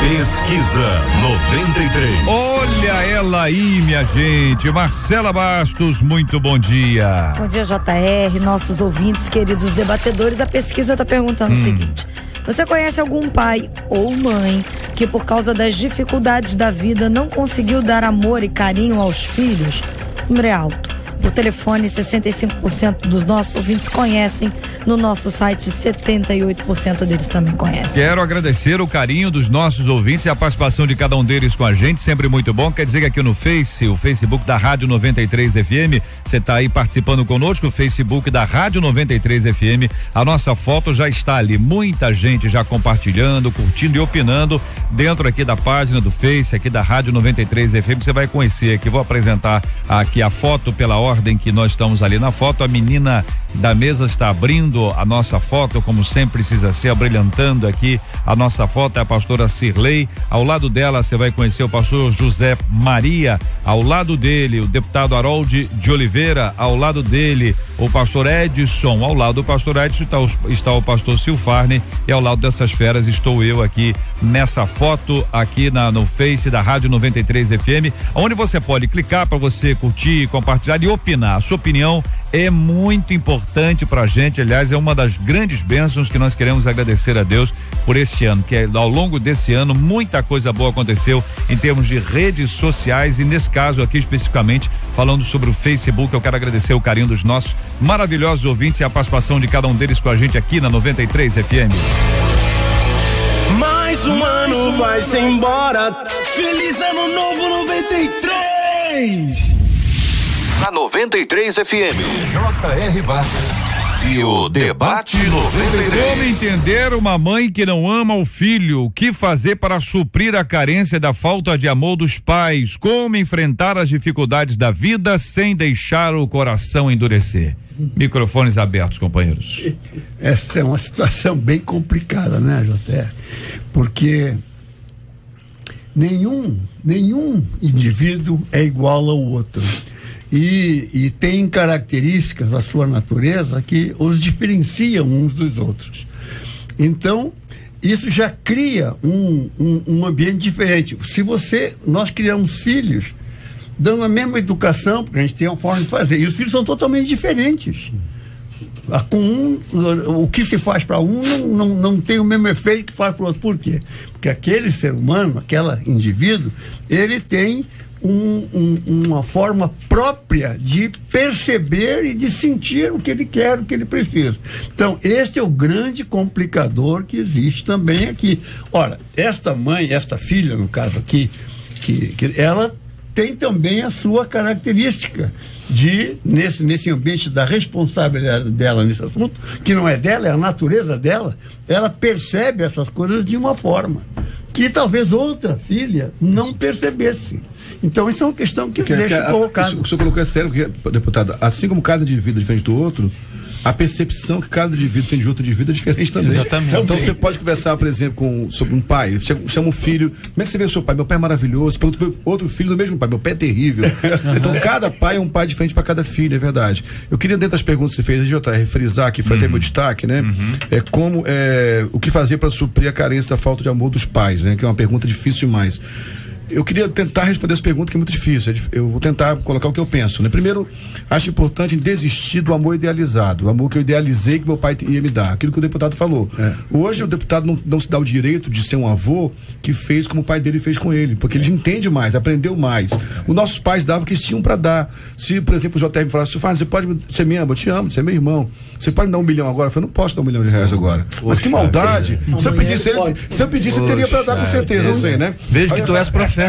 Pesquisa 93. Olha ela aí, minha gente. Marcela Bastos, muito bom dia. Bom dia, JR, nossos ouvintes, queridos debatedores. A pesquisa está perguntando o seguinte: você conhece algum pai ou mãe que, por causa das dificuldades da vida, não conseguiu dar amor e carinho aos filhos? Número é alto. Por telefone, 65% dos nossos ouvintes conhecem. No nosso site, 78% deles também conhecem. Quero agradecer o carinho dos nossos ouvintes e a participação de cada um deles com a gente, sempre muito bom. Quer dizer que aqui no o Facebook da Rádio 93 FM, você está aí participando conosco, o Facebook da Rádio 93 FM, a nossa foto já está ali, muita gente já compartilhando, curtindo e opinando dentro aqui da página do Face, aqui da Rádio 93 FM, você vai conhecer aqui, vou apresentar aqui a foto pela ordem que nós estamos ali na foto. A menina da mesa está abrindo a nossa foto, como sempre precisa ser, abrilhantando aqui a nossa foto, é a pastora Cirlei. Ao lado dela você vai conhecer o pastor José Maria, ao lado dele o deputado Harold de Oliveira, ao lado dele o pastor Edson, ao lado do pastor Edson está o pastor Silfarne, e ao lado dessas feras estou eu aqui nessa foto aqui no Face da Rádio 93 FM, onde você pode clicar para você curtir, compartilhar e opinar. A sua opinião é muito importante pra gente, aliás, é uma das grandes bênçãos que nós queremos agradecer a Deus por este ano, que ao longo desse ano muita coisa boa aconteceu em termos de redes sociais, e nesse caso aqui especificamente falando sobre o Facebook, eu quero agradecer o carinho dos nossos maravilhosos ouvintes e a participação de cada um deles com a gente aqui na 93 FM. Mais um ano vai-se embora. Feliz ano novo 93! Na 93 FM, J.R. Vargas e o Debate 93. Como entender uma mãe que não ama o filho? O que fazer para suprir a carência da falta de amor dos pais? Como enfrentar as dificuldades da vida sem deixar o coração endurecer? Microfones abertos, companheiros. Essa é uma situação bem complicada, né, J.R.? Porque nenhum indivíduo é igual ao outro. E tem características da sua natureza que os diferenciam uns dos outros. Então, isso já cria um ambiente diferente. Nós criamos filhos dando a mesma educação, porque a gente tem uma forma de fazer, e os filhos são totalmente diferentes. O que se faz para um não tem o mesmo efeito que faz para o outro. Por quê? Porque aquele ser humano, aquele indivíduo, ele tem uma forma própria de perceber e de sentir o que ele quer, o que ele precisa. Então, este é o grande complicador que existe também aqui. Ora, esta filha, no caso aqui, que ela tem também a sua característica de, nesse ambiente da responsabilidade dela nesse assunto, que não é dela, é a natureza dela, ela percebe essas coisas de uma forma que talvez outra filha não percebesse. Então, isso é uma questão que deixa colocado. O senhor colocou é sério, porque, deputado, assim como cada indivíduo é diferente do outro, a percepção que cada indivíduo tem de outro indivíduo é diferente também. Exatamente. Então você pode conversar, por exemplo, sobre um pai, chama um filho, como é que você vê o seu pai? Meu pai é maravilhoso. Outro filho do mesmo pai, meu pai é terrível. Então cada pai é um pai diferente para cada filho, é verdade. Eu queria, dentro das perguntas que você fez, JR, frisar, que foi até meu destaque, né? O que fazer para suprir a carência da falta de amor dos pais, né? Que é uma pergunta difícil demais. Eu queria tentar responder essa pergunta, que é muito difícil. Eu vou tentar colocar o que eu penso, né? Primeiro, acho importante desistir do amor idealizado, o amor que eu idealizei que meu pai ia me dar, aquilo que o deputado falou. Hoje o deputado não se dá o direito de ser um avô que fez como o pai dele fez com ele, porque ele entende mais, aprendeu mais. Os nossos pais davam o que eles tinham para dar. Se, por exemplo, o JR me falasse, você me ama, eu te amo, você é meu irmão, você pode me dar $1 milhão agora? Eu falei, não posso dar R$1 milhão agora. Mas que maldade! Se eu pedisse, ele teria para dar com certeza, eu sei, né? Vejo que tu és profeta.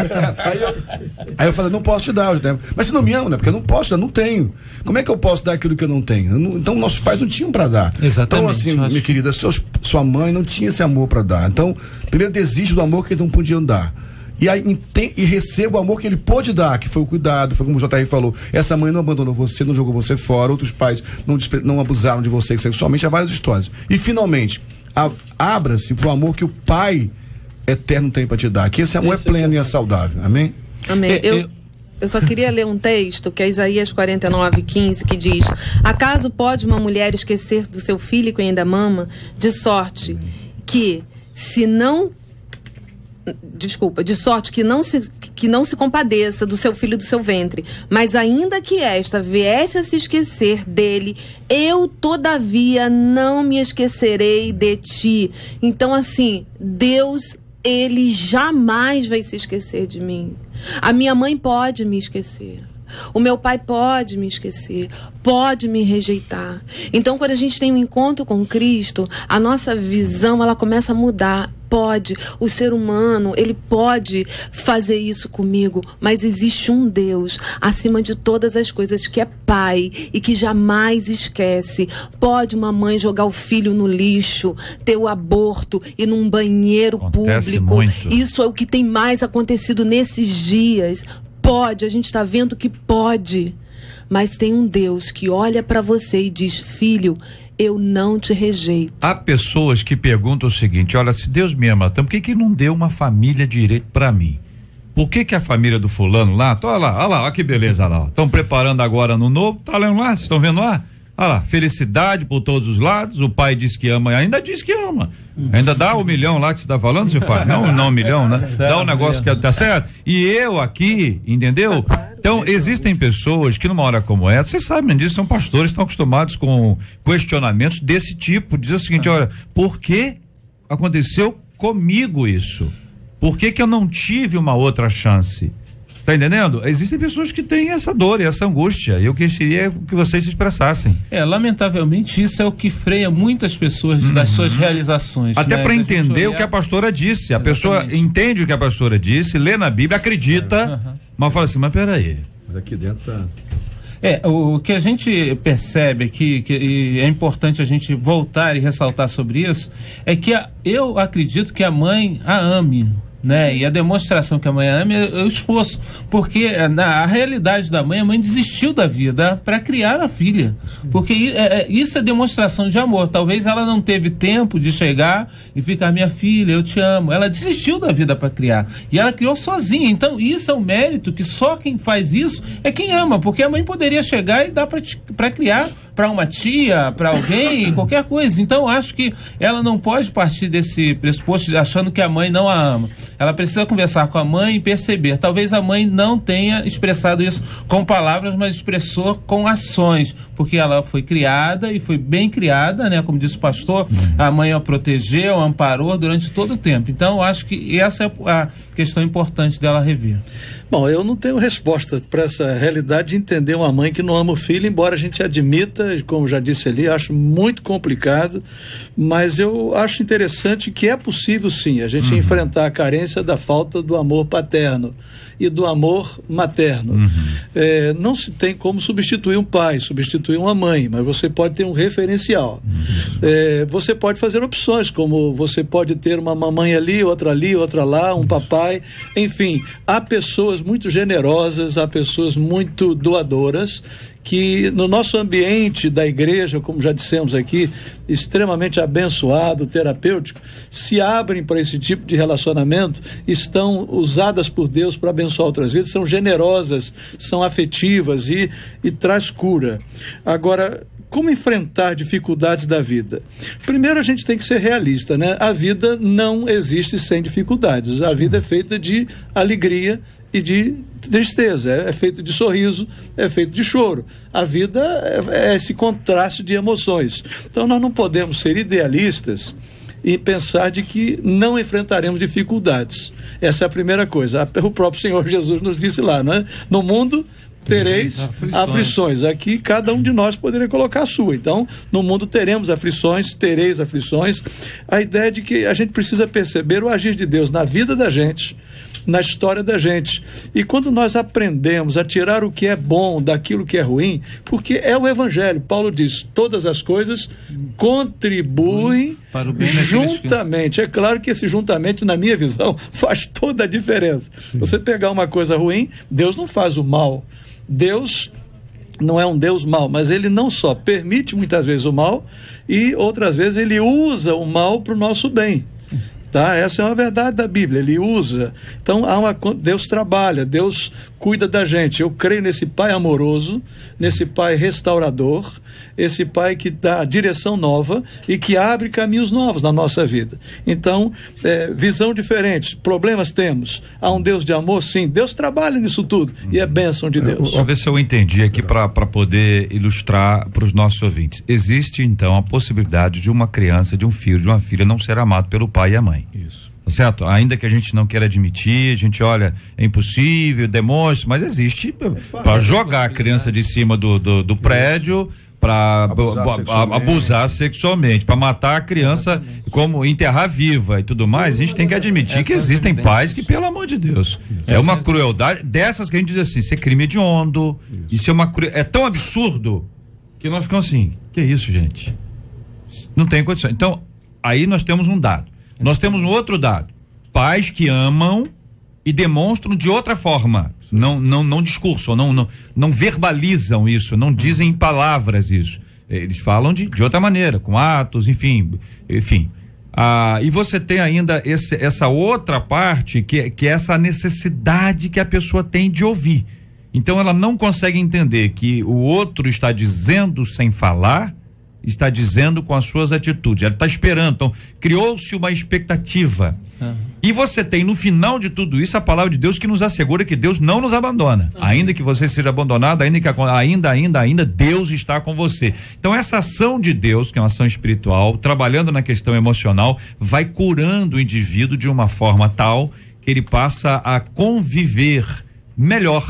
Aí eu falei, não posso te dar, mas você não me ama, né? Porque eu não posso dar, não tenho. Como é que eu posso dar aquilo que eu não tenho? Então nossos pais não tinham para dar. Exatamente. Então, assim, minha querida, sua mãe não tinha esse amor para dar. Então, primeiro desiste do amor que eles não podiam dar. E aí receba o amor que ele pôde dar, que foi o cuidado, foi como o JR falou. Essa mãe não abandonou você, não jogou você fora, outros pais não abusaram de você sexualmente, há várias histórias. E finalmente, abra-se pro amor que o pai eterno tem para te dar, que esse amor é pleno e é saudável. Amém? Amém. Eu só queria ler um texto, que é Isaías 49:15, que diz: acaso pode uma mulher esquecer do seu filho que ainda mama, de sorte que, se não de sorte que não se compadeça do seu filho do seu ventre, mas ainda que esta viesse a se esquecer dele, eu todavia não me esquecerei de ti. Então, assim, Deus, ele jamais vai se esquecer de mim. A minha mãe pode me esquecer. O meu pai pode me esquecer, pode me rejeitar. Então, quando a gente tem um encontro com Cristo, a nossa visão, ela começa a mudar. Pode, o ser humano, ele pode fazer isso comigo, mas existe um Deus acima de todas as coisas que é Pai e que jamais esquece. Pode uma mãe jogar o filho no lixo, ter o aborto e num banheiro público. Muito. Isso é o que tem mais acontecido nesses dias. Pode, a gente está vendo que pode, mas tem um Deus que olha para você e diz: filho, eu não te rejeito. Há pessoas que perguntam o seguinte: olha, se Deus me ama tanto, por que não deu uma família direito para mim? Por que a família do fulano lá, olha lá, olha que beleza lá, estão preparando agora no novo, tá lendo lá, vocês estão vendo lá? Olha lá, felicidade por todos os lados, o pai diz que ama, ainda diz que ama, ainda dá o milhão lá que você tá falando, você faz, não 1 milhão, né? Dá um negócio que tá certo, e eu aqui, entendeu? Então, existem pessoas que numa hora como essa, vocês sabem disso, são pastores, estão acostumados com questionamentos desse tipo, diz o seguinte: olha, por que aconteceu comigo isso? Por que eu não tive uma outra chance? Tá entendendo? Existem pessoas que têm essa dor e essa angústia, e eu queria que vocês se expressassem. Lamentavelmente, isso é o que freia muitas pessoas das suas realizações. Até para entender o que a pastora disse. A pessoa entende o que a pastora disse, lê na Bíblia, acredita, mas fala assim: mas peraí. Mas aqui dentro tá... O que a gente percebe aqui, que é importante a gente voltar e ressaltar sobre isso, é que eu acredito que a mãe a ame, né? E a demonstração que a mãe ama é o esforço, porque a realidade da mãe, a mãe desistiu da vida para criar a filha, porque isso é demonstração de amor. Talvez ela não teve tempo de chegar e ficar: minha filha, eu te amo. Ela desistiu da vida para criar, e ela criou sozinha. Então isso é um mérito que só quem faz isso é quem ama, porque a mãe poderia chegar e dar para criar para uma tia, para alguém, qualquer coisa. Então acho que ela não pode partir desse pressuposto achando que a mãe não a ama. Ela precisa conversar com a mãe e perceber. Talvez a mãe não tenha expressado isso com palavras, mas expressou com ações, porque ela foi criada e foi bem criada, né? Como disse o pastor, a mãe a protegeu, a amparou durante todo o tempo. Então acho que essa é a questão importante dela rever. Bom, eu não tenho resposta para essa realidade de entender uma mãe que não ama o filho, embora a gente admita, como já disse ali, acho muito complicado, mas eu acho interessante que é possível sim a gente enfrentar a carência da falta do amor paterno e do amor materno. Não se tem como substituir um pai, substituir uma mãe, mas você pode ter um referencial. Você pode fazer opções, como você pode ter uma mamãe ali, outra lá, um papai, enfim, há pessoas muito generosas, há pessoas muito doadoras, que no nosso ambiente da igreja, como já dissemos aqui, extremamente abençoado, terapêutico, se abrem para esse tipo de relacionamento, estão usadas por Deus para abençoar outras vidas, são generosas, são afetivas e traz cura. Agora, como enfrentar dificuldades da vida? Primeiro, a gente tem que ser realista, né? A vida não existe sem dificuldades. A vida é feita de alegria e de tristeza, é feito de sorriso, é feito de choro. A vida é esse contraste de emoções. Então nós não podemos ser idealistas e pensar de que não enfrentaremos dificuldades. Essa é a primeira coisa. O próprio Senhor Jesus nos disse lá, né? No mundo tereis aflições. Aqui cada um de nós poderia colocar a sua. Então, no mundo teremos aflições, tereis aflições. A ideia de que a gente precisa perceber o agir de Deus na vida da gente, na história da gente. E quando nós aprendemos a tirar o que é bom daquilo que é ruim, porque é o Evangelho, Paulo diz: todas as coisas contribuem para o bem juntamente. É claro que esse juntamente, na minha visão, faz toda a diferença. Você pegar uma coisa ruim, Deus não faz o mal. Deus não é um Deus mau, mas ele não só permite muitas vezes o mal, e outras vezes ele usa o mal para o nosso bem. tá? Essa é uma verdade da Bíblia, ele usa. Então, Deus trabalha, Deus cuida da gente. Eu creio nesse Pai amoroso, nesse Pai restaurador, esse Pai que dá direção nova e que abre caminhos novos na nossa vida. Então, visão diferente, problemas temos. Há um Deus de amor, sim. Deus trabalha nisso tudo e é bênção de Deus. Deixa eu ver se eu entendi aqui para poder ilustrar para os nossos ouvintes. Existe, então, a possibilidade de uma criança, de um filho, de uma filha não ser amado pelo pai e a mãe. Isso. Certo? Ainda que a gente não queira admitir, a gente olha, é impossível, demonstra, mas existe para jogar a criança de cima do prédio, para abusar sexualmente, para matar a criança, como enterrar viva e tudo mais. A gente tem que admitir que existem pais que, pelo amor de Deus, é uma crueldade dessas que a gente diz assim, isso é crime hediondo, isso é tão absurdo que nós ficamos assim, que isso, gente? Não tem condição. Então, aí nós temos um dado. Nós temos um outro dado. Pais que amam e demonstram de outra forma. Não discursam, não verbalizam isso, não dizem em palavras isso. Eles falam de outra maneira, com atos, enfim. E você tem ainda essa outra parte que é essa necessidade que a pessoa tem de ouvir. Então ela não consegue entender que o outro está dizendo sem falar, está dizendo com as suas atitudes. Ela está esperando. Então, criou-se uma expectativa. E você tem no final de tudo isso a palavra de Deus que nos assegura que Deus não nos abandona. Ainda que você seja abandonado, ainda Deus está com você. Então essa ação de Deus, que é uma ação espiritual, trabalhando na questão emocional, vai curando o indivíduo de uma forma tal que ele passa a conviver melhor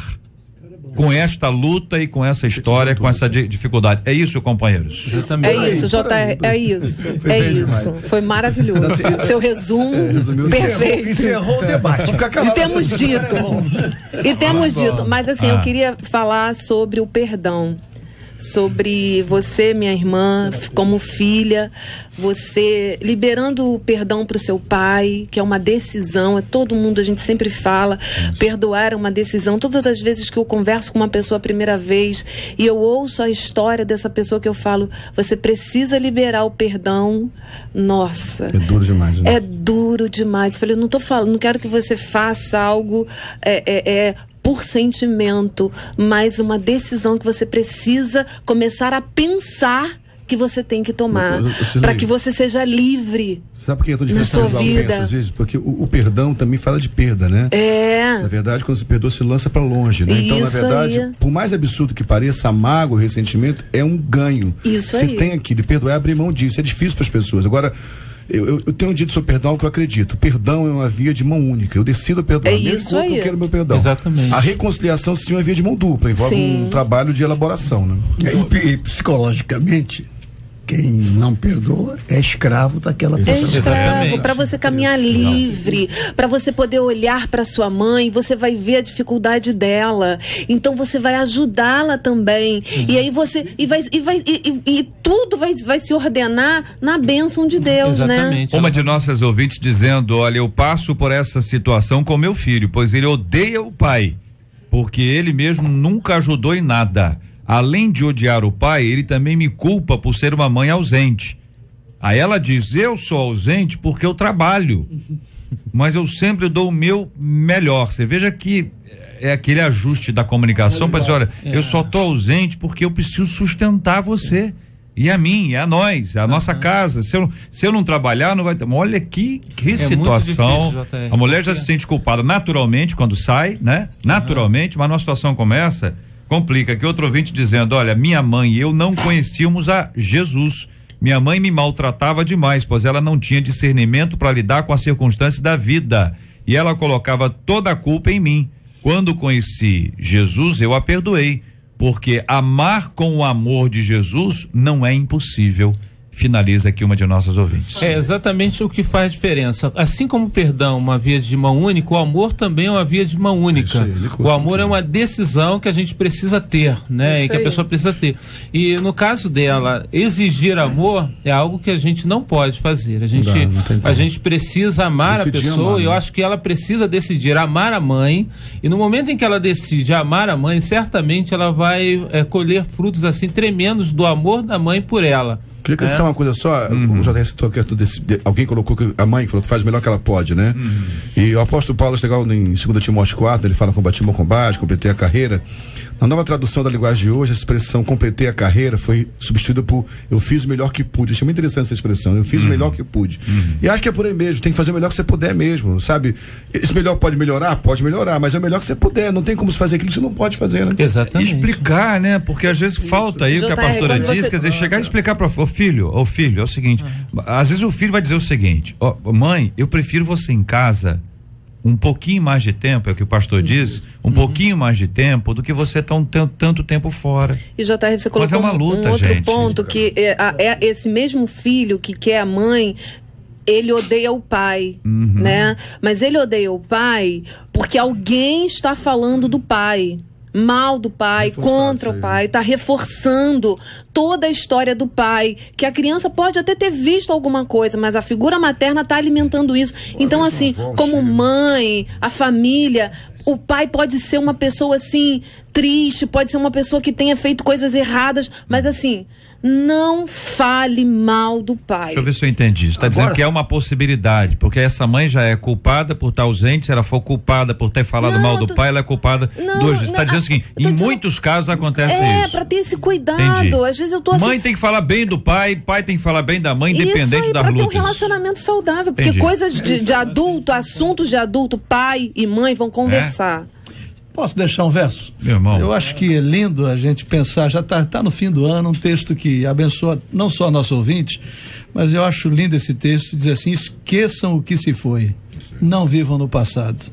com esta luta e com essa história, com essa dificuldade. É isso, companheiros? É isso, JR, é isso. Foi maravilhoso. Seu resumo perfeito. Encerrou o debate. E temos dito. Mas assim, eu queria falar sobre o perdão. Sobre você, minha irmã, como filha, você liberando o perdão para o seu pai, que é uma decisão, todo mundo, a gente sempre fala, perdoar é uma decisão. Todas as vezes que eu converso com uma pessoa a primeira vez e eu ouço a história dessa pessoa que eu falo, você precisa liberar o perdão, nossa. É duro demais, né? É duro demais. Eu falei, não quero que você faça algo por sentimento, mas uma decisão que você precisa começar a pensar que você tem que tomar para que você seja livre. Sabe por que é tão difícil na sua vida? Às vezes? Porque o perdão também fala de perda, né? Na verdade, quando você perdoa, se lança para longe, né? Então, na verdade, por mais absurdo que pareça, a mágoa, o ressentimento é um ganho. Você tem aqui de perdoar, abrir mão disso. É difícil para as pessoas. Agora, eu tenho dito sobre perdão que eu acredito. O perdão é uma via de mão única. Eu decido perdoar. Isso aí. Eu quero meu perdão. Exatamente. A reconciliação, sim, é uma via de mão dupla. Envolve um trabalho de elaboração, né? E psicologicamente, quem não perdoa é escravo daquela pessoa. É escravo, para você caminhar livre, para você poder olhar para sua mãe, você vai ver a dificuldade dela, então você vai ajudá-la também, e aí você e tudo vai se ordenar na bênção de Deus, né? Uma de nossas ouvintes dizendo, olha, eu passo por essa situação com meu filho, pois ele odeia o pai, porque ele mesmo nunca ajudou em nada. Além de odiar o pai, ele também me culpa por ser uma mãe ausente. Aí ela diz, eu sou ausente porque eu trabalho, mas eu sempre dou o meu melhor. Você veja que é aquele ajuste da comunicação para dizer, olha, eu só tô ausente porque eu preciso sustentar você. E a mim, e a nós, a nossa casa. Se eu não trabalhar, não vai ter. Olha que situação. Difícil, a mulher já se sente culpada naturalmente quando sai, né? Naturalmente, mas numa situação como essa, complica. Que outro ouvinte dizendo, olha, minha mãe e eu não conhecíamos a Jesus. Minha mãe me maltratava demais, pois ela não tinha discernimento para lidar com as circunstâncias da vida. E ela colocava toda a culpa em mim. Quando conheci Jesus, eu a perdoei. Porque amar com o amor de Jesus não é impossível. Finaliza aqui uma de nossas ouvintes. É exatamente o que faz diferença. Assim como o perdão é uma via de mão única, o amor também é uma via de mão única. O amor é uma decisão que a gente precisa ter, né? E que a pessoa precisa ter. E no caso dela, exigir amor é algo que a gente não pode fazer. A gente precisa amar a pessoa, e eu acho que ela precisa decidir amar a mãe, e no momento em que ela decide amar a mãe, certamente ela vai colher frutos assim tremendos do amor da mãe por ela. Queria acrescentar uma coisa só. O JR citou que alguém colocou que a mãe falou que faz o melhor que ela pode, né? E o apóstolo Paulo, legal, em 2 Timóteo 4, ele fala: combati o bom combate, completei a carreira. Na nova tradução da linguagem de hoje, a expressão completei a carreira foi substituída por eu fiz o melhor que pude. Achei muito interessante essa expressão, eu fiz o melhor que pude. E acho que é por aí mesmo, tem que fazer o melhor que você puder mesmo, sabe? Esse melhor pode melhorar, mas é o melhor que você puder, não tem como se fazer aquilo que você não pode fazer, né? Exatamente. E explicar, né? Porque às vezes falta aí o que a pastora diz, quer dizer, chegar e explicar para o filho, é o seguinte, às vezes o filho vai dizer o seguinte: mãe, eu prefiro você em casa um pouquinho mais de tempo, é o que o pastor diz, um pouquinho mais de tempo do que você tanto tempo fora. E JR, você colocou mas é uma luta, um outro gente. ponto, que é esse mesmo filho que quer a mãe, ele odeia o pai, né? Mas ele odeia o pai porque alguém está falando do pai, mal do pai, contra o pai, está reforçando toda a história do pai, que a criança pode até ter visto alguma coisa, mas a figura materna está alimentando isso. Então, assim, como mãe, a família, o pai pode ser uma pessoa, assim, triste, pode ser uma pessoa que tenha feito coisas erradas, mas, assim, não fale mal do pai. Deixa eu ver se eu entendi. Você está dizendo que é uma possibilidade, porque essa mãe já é culpada por estar ausente, se ela for culpada por ter falado mal do pai, ela é culpada dos. Você está dizendo o seguinte, em muitos casos acontece isso. É, para ter esse cuidado. Entendi. Às vezes eu tô assim... Mãe tem que falar bem do pai tem que falar bem da mãe, independente das lutas. Pra ter um relacionamento saudável, porque coisas de adulto, assuntos de adulto, pai e mãe vão conversar. Posso deixar um verso? Meu irmão. Eu acho que é lindo a gente pensar, já tá no fim do ano, um texto que abençoa não só nosso ouvinte, mas eu acho lindo esse texto, diz assim: esqueçam o que se foi, não vivam no passado.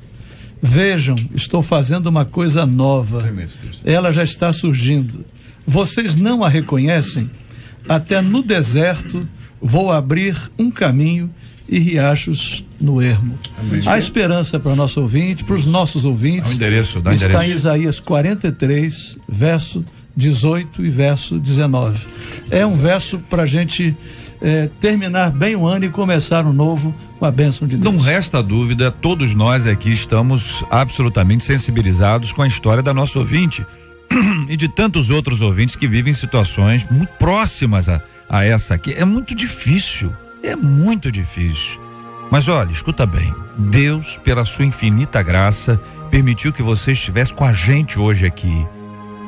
Vejam, estou fazendo uma coisa nova, ela já está surgindo. Vocês não a reconhecem? Até no deserto vou abrir um caminho e riachos no ermo. Amém. A esperança para o nosso ouvinte, para os nossos ouvintes, está em Isaías 43, verso 18 e verso 19. É um verso para a gente terminar bem o ano e começar um novo com a bênção de Deus. Não resta dúvida, todos nós aqui estamos absolutamente sensibilizados com a história da nossa ouvinte e de tantos outros ouvintes que vivem situações muito próximas a essa aqui. É muito difícil. Mas olha, escuta bem, Deus, pela sua infinita graça, permitiu que você estivesse com a gente hoje aqui.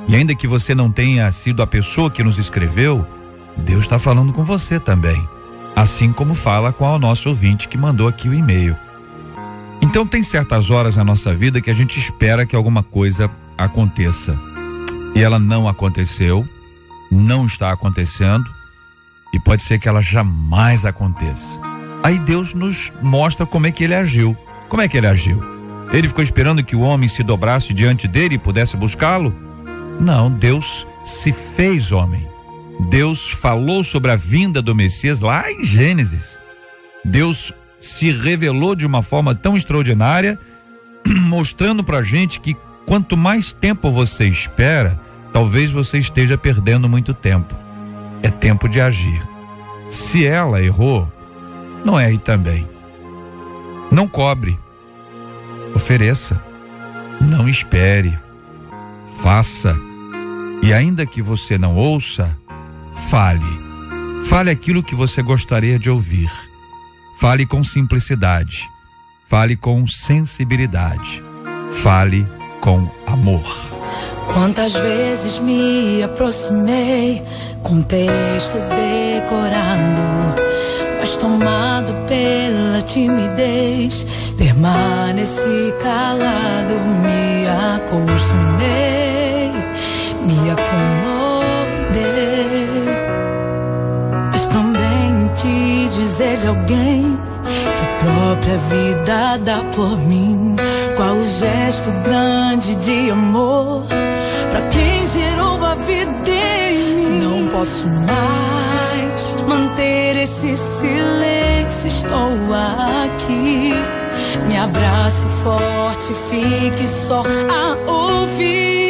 E ainda que você não tenha sido a pessoa que nos escreveu, Deus está falando com você também. Assim como fala com o nosso ouvinte que mandou aqui o e-mail. Então tem certas horas na nossa vida que a gente espera que alguma coisa aconteça. E ela não aconteceu, não está acontecendo. E pode ser que ela jamais aconteça. Aí Deus nos mostra como é que ele agiu. Como é que ele agiu? Ele ficou esperando que o homem se dobrasse diante dele e pudesse buscá-lo? Não, Deus se fez homem. Deus falou sobre a vinda do Messias lá em Gênesis. Deus se revelou de uma forma tão extraordinária, mostrando pra gente que quanto mais tempo você espera, talvez você esteja perdendo muito tempo. É tempo de agir. Se ela errou, não erre também. Não cobre. Ofereça. Não espere. Faça. E ainda que você não ouça, fale. Fale aquilo que você gostaria de ouvir. Fale com simplicidade. Fale com sensibilidade. Fale com amor. Quantas vezes me aproximei com texto decorado, mas tomado pela timidez, permaneci calado, me acostumei, me acomodei. Mas também quis dizer de alguém que a própria vida dá por mim. Qual o gesto grande de amor pra quem gerou a vida em mim. Não posso mais manter esse silêncio, estou aqui. Me abrace forte, fique só a ouvir.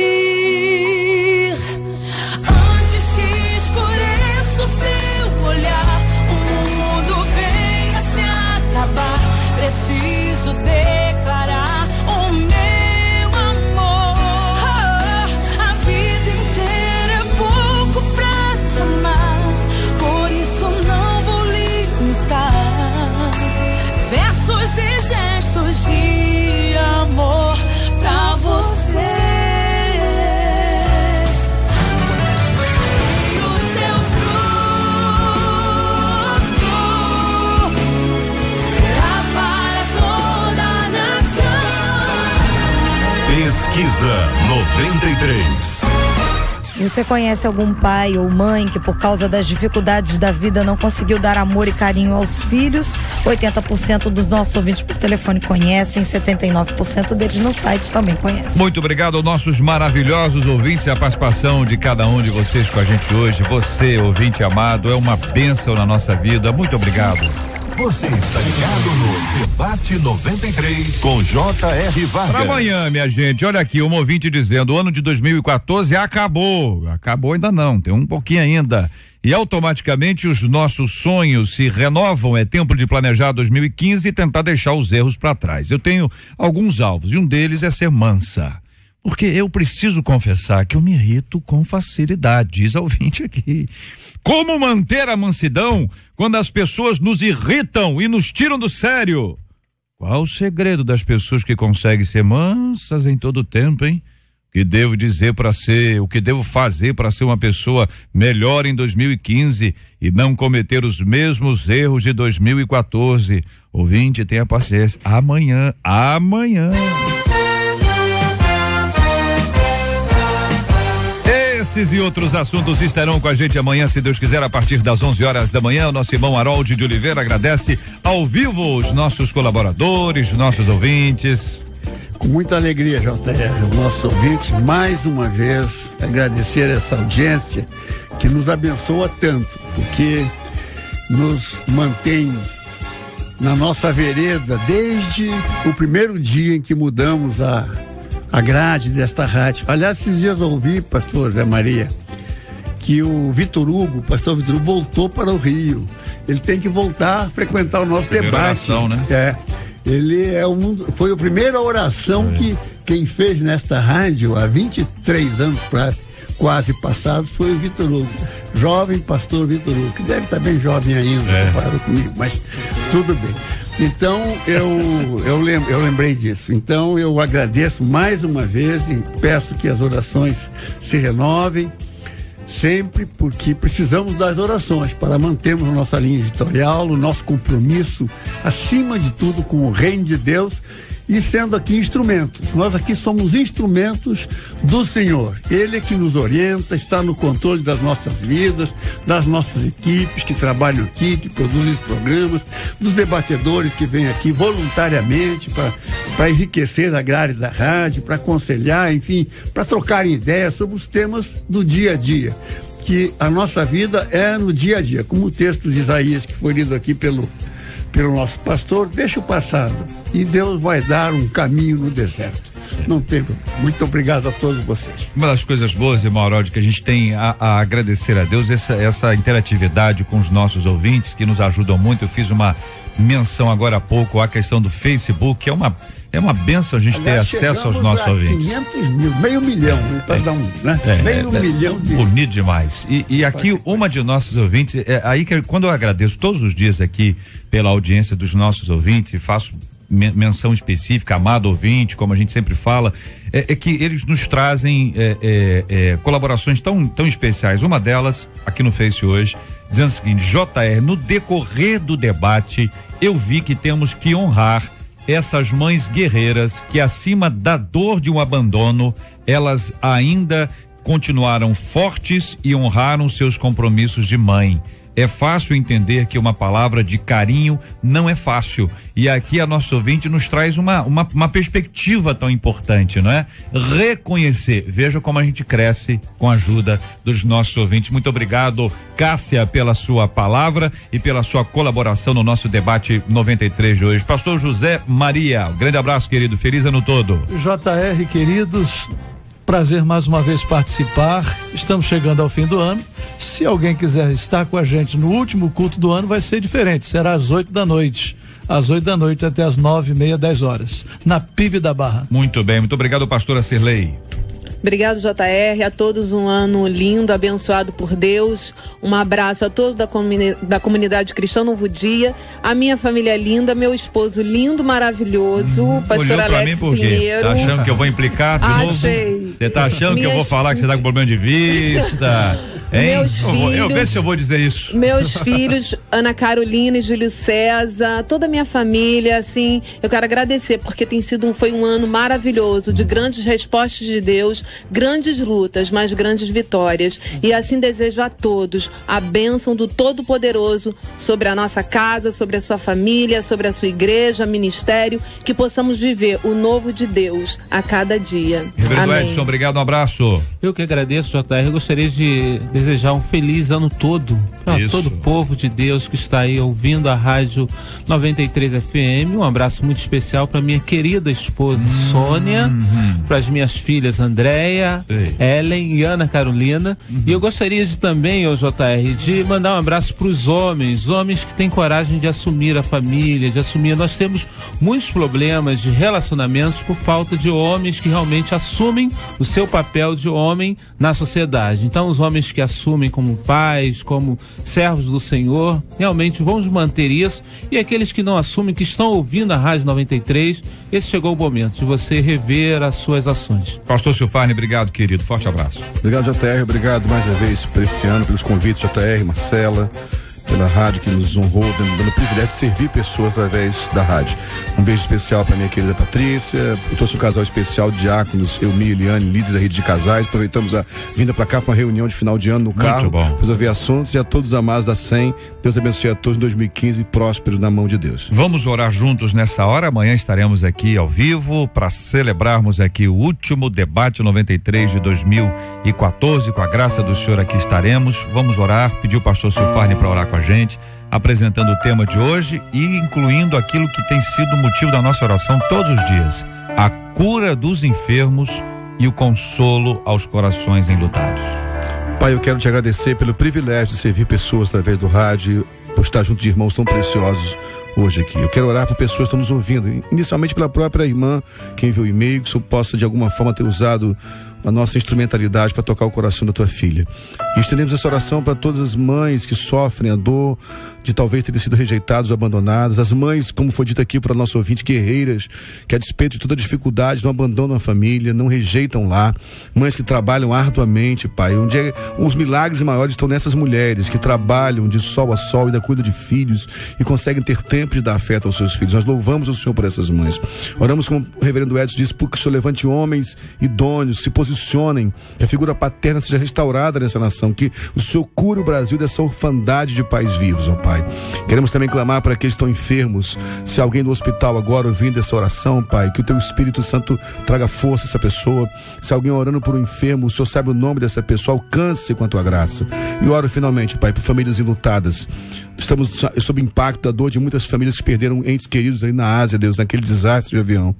Antes que escureça o seu olhar, o mundo venha se acabar, preciso declarar o meu amor. A vida inteira é pouco pra te amar, por isso Pesquisa 93. Você conhece algum pai ou mãe que por causa das dificuldades da vida não conseguiu dar amor e carinho aos filhos? 80% dos nossos ouvintes por telefone conhecem, 79% deles no site também conhecem. Muito obrigado aos nossos maravilhosos ouvintes e a participação de cada um de vocês com a gente hoje. Você, ouvinte amado, é uma bênção na nossa vida. Muito obrigado. Você está ligado no Debate 93 com J.R. Vargas. Para amanhã, minha gente, olha aqui, um ouvinte dizendo: o ano de 2014 acabou. Acabou ainda não, tem um pouquinho ainda. E automaticamente os nossos sonhos se renovam. É tempo de planejar 2015 e tentar deixar os erros para trás. Eu tenho alguns alvos e um deles é ser mansa. Porque eu preciso confessar que eu me irrito com facilidade, diz a ouvinte aqui. Como manter a mansidão quando as pessoas nos irritam e nos tiram do sério? Qual o segredo das pessoas que conseguem ser mansas em todo o tempo, hein? O que devo fazer para ser uma pessoa melhor em 2015 e não cometer os mesmos erros de 2014? Ouvinte, tenha paciência. Amanhã. Esses e outros assuntos estarão com a gente amanhã, se Deus quiser, a partir das 11 horas da manhã. O nosso irmão Harold de Oliveira agradece ao vivo os nossos colaboradores, nossos ouvintes. Com muita alegria, JR, os nossos ouvintes, mais uma vez, agradecer essa audiência que nos abençoa tanto, porque nos mantém na nossa vereda desde o primeiro dia em que mudamos a grade desta rádio. Aliás, esses dias eu ouvi, pastor Zé Maria, que o pastor Vitor Hugo voltou para o Rio. Ele tem que voltar a frequentar o nosso debate. Oração, né? Ele foi a primeira oração que quem fez nesta rádio há 23 anos quase passados foi o Vitor Hugo, jovem pastor Vitor Hugo, que deve estar bem jovem ainda, comparado comigo, mas tudo bem. Então eu lembrei disso. Então eu agradeço mais uma vez e peço que as orações se renovem sempre, porque precisamos das orações para mantermos a nossa linha editorial, o nosso compromisso, acima de tudo, com o reino de Deus e sendo aqui instrumentos. Nós aqui somos instrumentos do Senhor. Ele é que nos orienta, está no controle das nossas vidas, das nossas equipes que trabalham aqui, que produzem os programas, dos debatedores que vêm aqui voluntariamente para enriquecer a grade da rádio, para aconselhar, enfim, para trocarem ideias sobre os temas do dia a dia. Que a nossa vida é no dia a dia, como o texto de Isaías que foi lido aqui pelo nosso pastor, deixa o passado e Deus vai dar um caminho no deserto. Não tem problema. Muito obrigado a todos vocês. Uma das coisas boas, irmão Harold, que a gente tem a agradecer a Deus, essa interatividade com os nossos ouvintes que nos ajudam muito. Eu fiz uma menção agora há pouco à questão do Facebook, é uma benção a gente ter acesso aos nossos ouvintes. 500 mil, meio milhão, para dar meio milhão de... Bonito demais. E aqui uma de nossos ouvintes, aí que quando eu agradeço todos os dias aqui pela audiência dos nossos ouvintes e faço menção específica, amado ouvinte, como a gente sempre fala, é que eles nos trazem colaborações tão especiais. Uma delas, aqui no Face hoje, dizendo o seguinte: JR, no decorrer do debate, eu vi que temos que honrar essas mães guerreiras que, acima da dor de um abandono, elas ainda continuaram fortes e honraram seus compromissos de mãe. É fácil entender que uma palavra de carinho não é fácil. E aqui a nossa ouvinte nos traz uma perspectiva tão importante, não é? Reconhecer. Veja como a gente cresce com a ajuda dos nossos ouvintes. Muito obrigado, Cássia, pela sua palavra e pela sua colaboração no nosso debate 93 de hoje. Pastor José Maria, um grande abraço, querido. Feliz ano todo. JR, queridos, prazer mais uma vez participar. Estamos chegando ao fim do ano. Se alguém quiser estar com a gente no último culto do ano, vai ser diferente. Será às 8 da noite. Às 8 da noite até às 9h30, 10 horas. Na PIB da Barra. Muito bem. Muito obrigado, pastora Cirlei. Obrigado, JR. A todos um ano lindo, abençoado por Deus. Um abraço a todos da comunidade Cristã Novo Dia. A minha família linda, meu esposo lindo, maravilhoso, pastor Alex Pinheiro. Tá achando que eu vou implicar de novo? Você tá achando que eu vou falar que você tá com problema de vista? Meus filhos. Eu vejo se eu vou dizer isso. Meus filhos, Ana Carolina e Júlio César, toda a minha família, assim, eu quero agradecer, porque foi um ano maravilhoso, de grandes respostas de Deus, grandes lutas, mas grandes vitórias. E assim desejo a todos a bênção do Todo-Poderoso sobre a nossa casa, sobre a sua família, sobre a sua igreja, ministério, que possamos viver o novo de Deus a cada dia. Reverendo Edson, obrigado, um abraço. Eu que agradeço, JR. Eu gostaria de desejar um feliz ano todo para todo o povo de Deus que está aí ouvindo a Rádio 93 FM. Um abraço muito especial para minha querida esposa Sônia, para as minhas filhas Andréia, Ellen e Ana Carolina. E eu gostaria de também, JR, de mandar um abraço para os homens que têm coragem de assumir a família, de assumir. Nós temos muitos problemas de relacionamentos por falta de homens que realmente assumem o seu papel de homem na sociedade. Então, os homens que assumem como pais, como servos do Senhor, realmente vamos manter isso. E aqueles que não assumem, que estão ouvindo a Rádio 93, esse chegou o momento de você rever as suas ações. Pastor Silfarne, obrigado, querido. Forte abraço. Obrigado, JR. Obrigado mais uma vez por esse ano, pelos convites, JR, Marcela, pela rádio que nos honrou, dando o privilégio de servir pessoas através da rádio. Um beijo especial para minha querida Patrícia. Eu trouxe um casal especial de diáconos, Elmi e Eliane, líderes da rede de casais. Aproveitamos a vinda para cá para uma reunião de final de ano no carro. Muito bom. Resolver assuntos, e a todos os amados da 100. Deus abençoe a todos em 2015, prósperos na mão de Deus. Vamos orar juntos nessa hora. Amanhã estaremos aqui ao vivo para celebrarmos aqui o último debate 93 de 2014. Com a graça do Senhor aqui estaremos. Vamos orar, pedir o pastor Silfarne para orar com a gente, apresentando o tema de hoje e incluindo aquilo que tem sido o motivo da nossa oração todos os dias: a cura dos enfermos e o consolo aos corações enlutados. Pai, eu quero te agradecer pelo privilégio de servir pessoas através do rádio, por estar junto de irmãos tão preciosos hoje aqui. Eu quero orar por pessoas que estão nos ouvindo, inicialmente pela própria irmã que enviou o e-mail, que isso possa de alguma forma ter usado a nossa instrumentalidade para tocar o coração da tua filha. E estendemos essa oração para todas as mães que sofrem a dor de talvez terem sido rejeitadas ou abandonadas, as mães, como foi dito aqui para nosso ouvinte, guerreiras, que a despeito de toda dificuldade não abandonam a família, não rejeitam lá, mães que trabalham arduamente, Pai, onde os milagres maiores estão nessas mulheres que trabalham de sol a sol, ainda cuidam de filhos e conseguem ter tempo de dar afeto aos seus filhos. Nós louvamos o Senhor por essas mães. Oramos, como o reverendo Edson disse, porque o Senhor levante homens idôneos, se posicionem, que a figura paterna seja restaurada nessa nação, que o Senhor cure o Brasil dessa orfandade de pais vivos, ó Pai. Queremos também clamar para aqueles que estão enfermos. Se alguém no hospital agora ouvindo essa oração, Pai, que o teu Espírito Santo traga força a essa pessoa. Se alguém orando por um enfermo, o Senhor sabe o nome dessa pessoa, alcance com a tua graça. E oro finalmente, Pai, por famílias enlutadas. Estamos sob o impacto da dor de muitas famílias que perderam entes queridos aí na Ásia, Deus, naquele desastre de avião.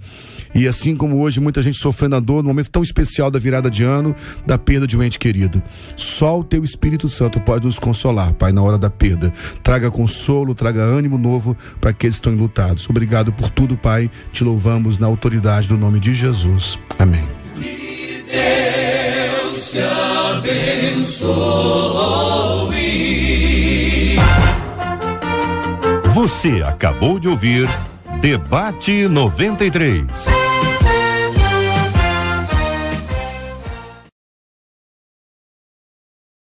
E assim como hoje, muita gente sofrendo a dor no momento tão especial da virada de ano, da perda de um ente querido. Só o teu Espírito Santo pode nos consolar, Pai, na hora da perda. Traga consolo, traga ânimo novo para aqueles que estão enlutados. Obrigado por tudo, Pai. Te louvamos na autoridade do nome de Jesus. Amém. Que Deus te abençoe. Você acabou de ouvir Debate 93.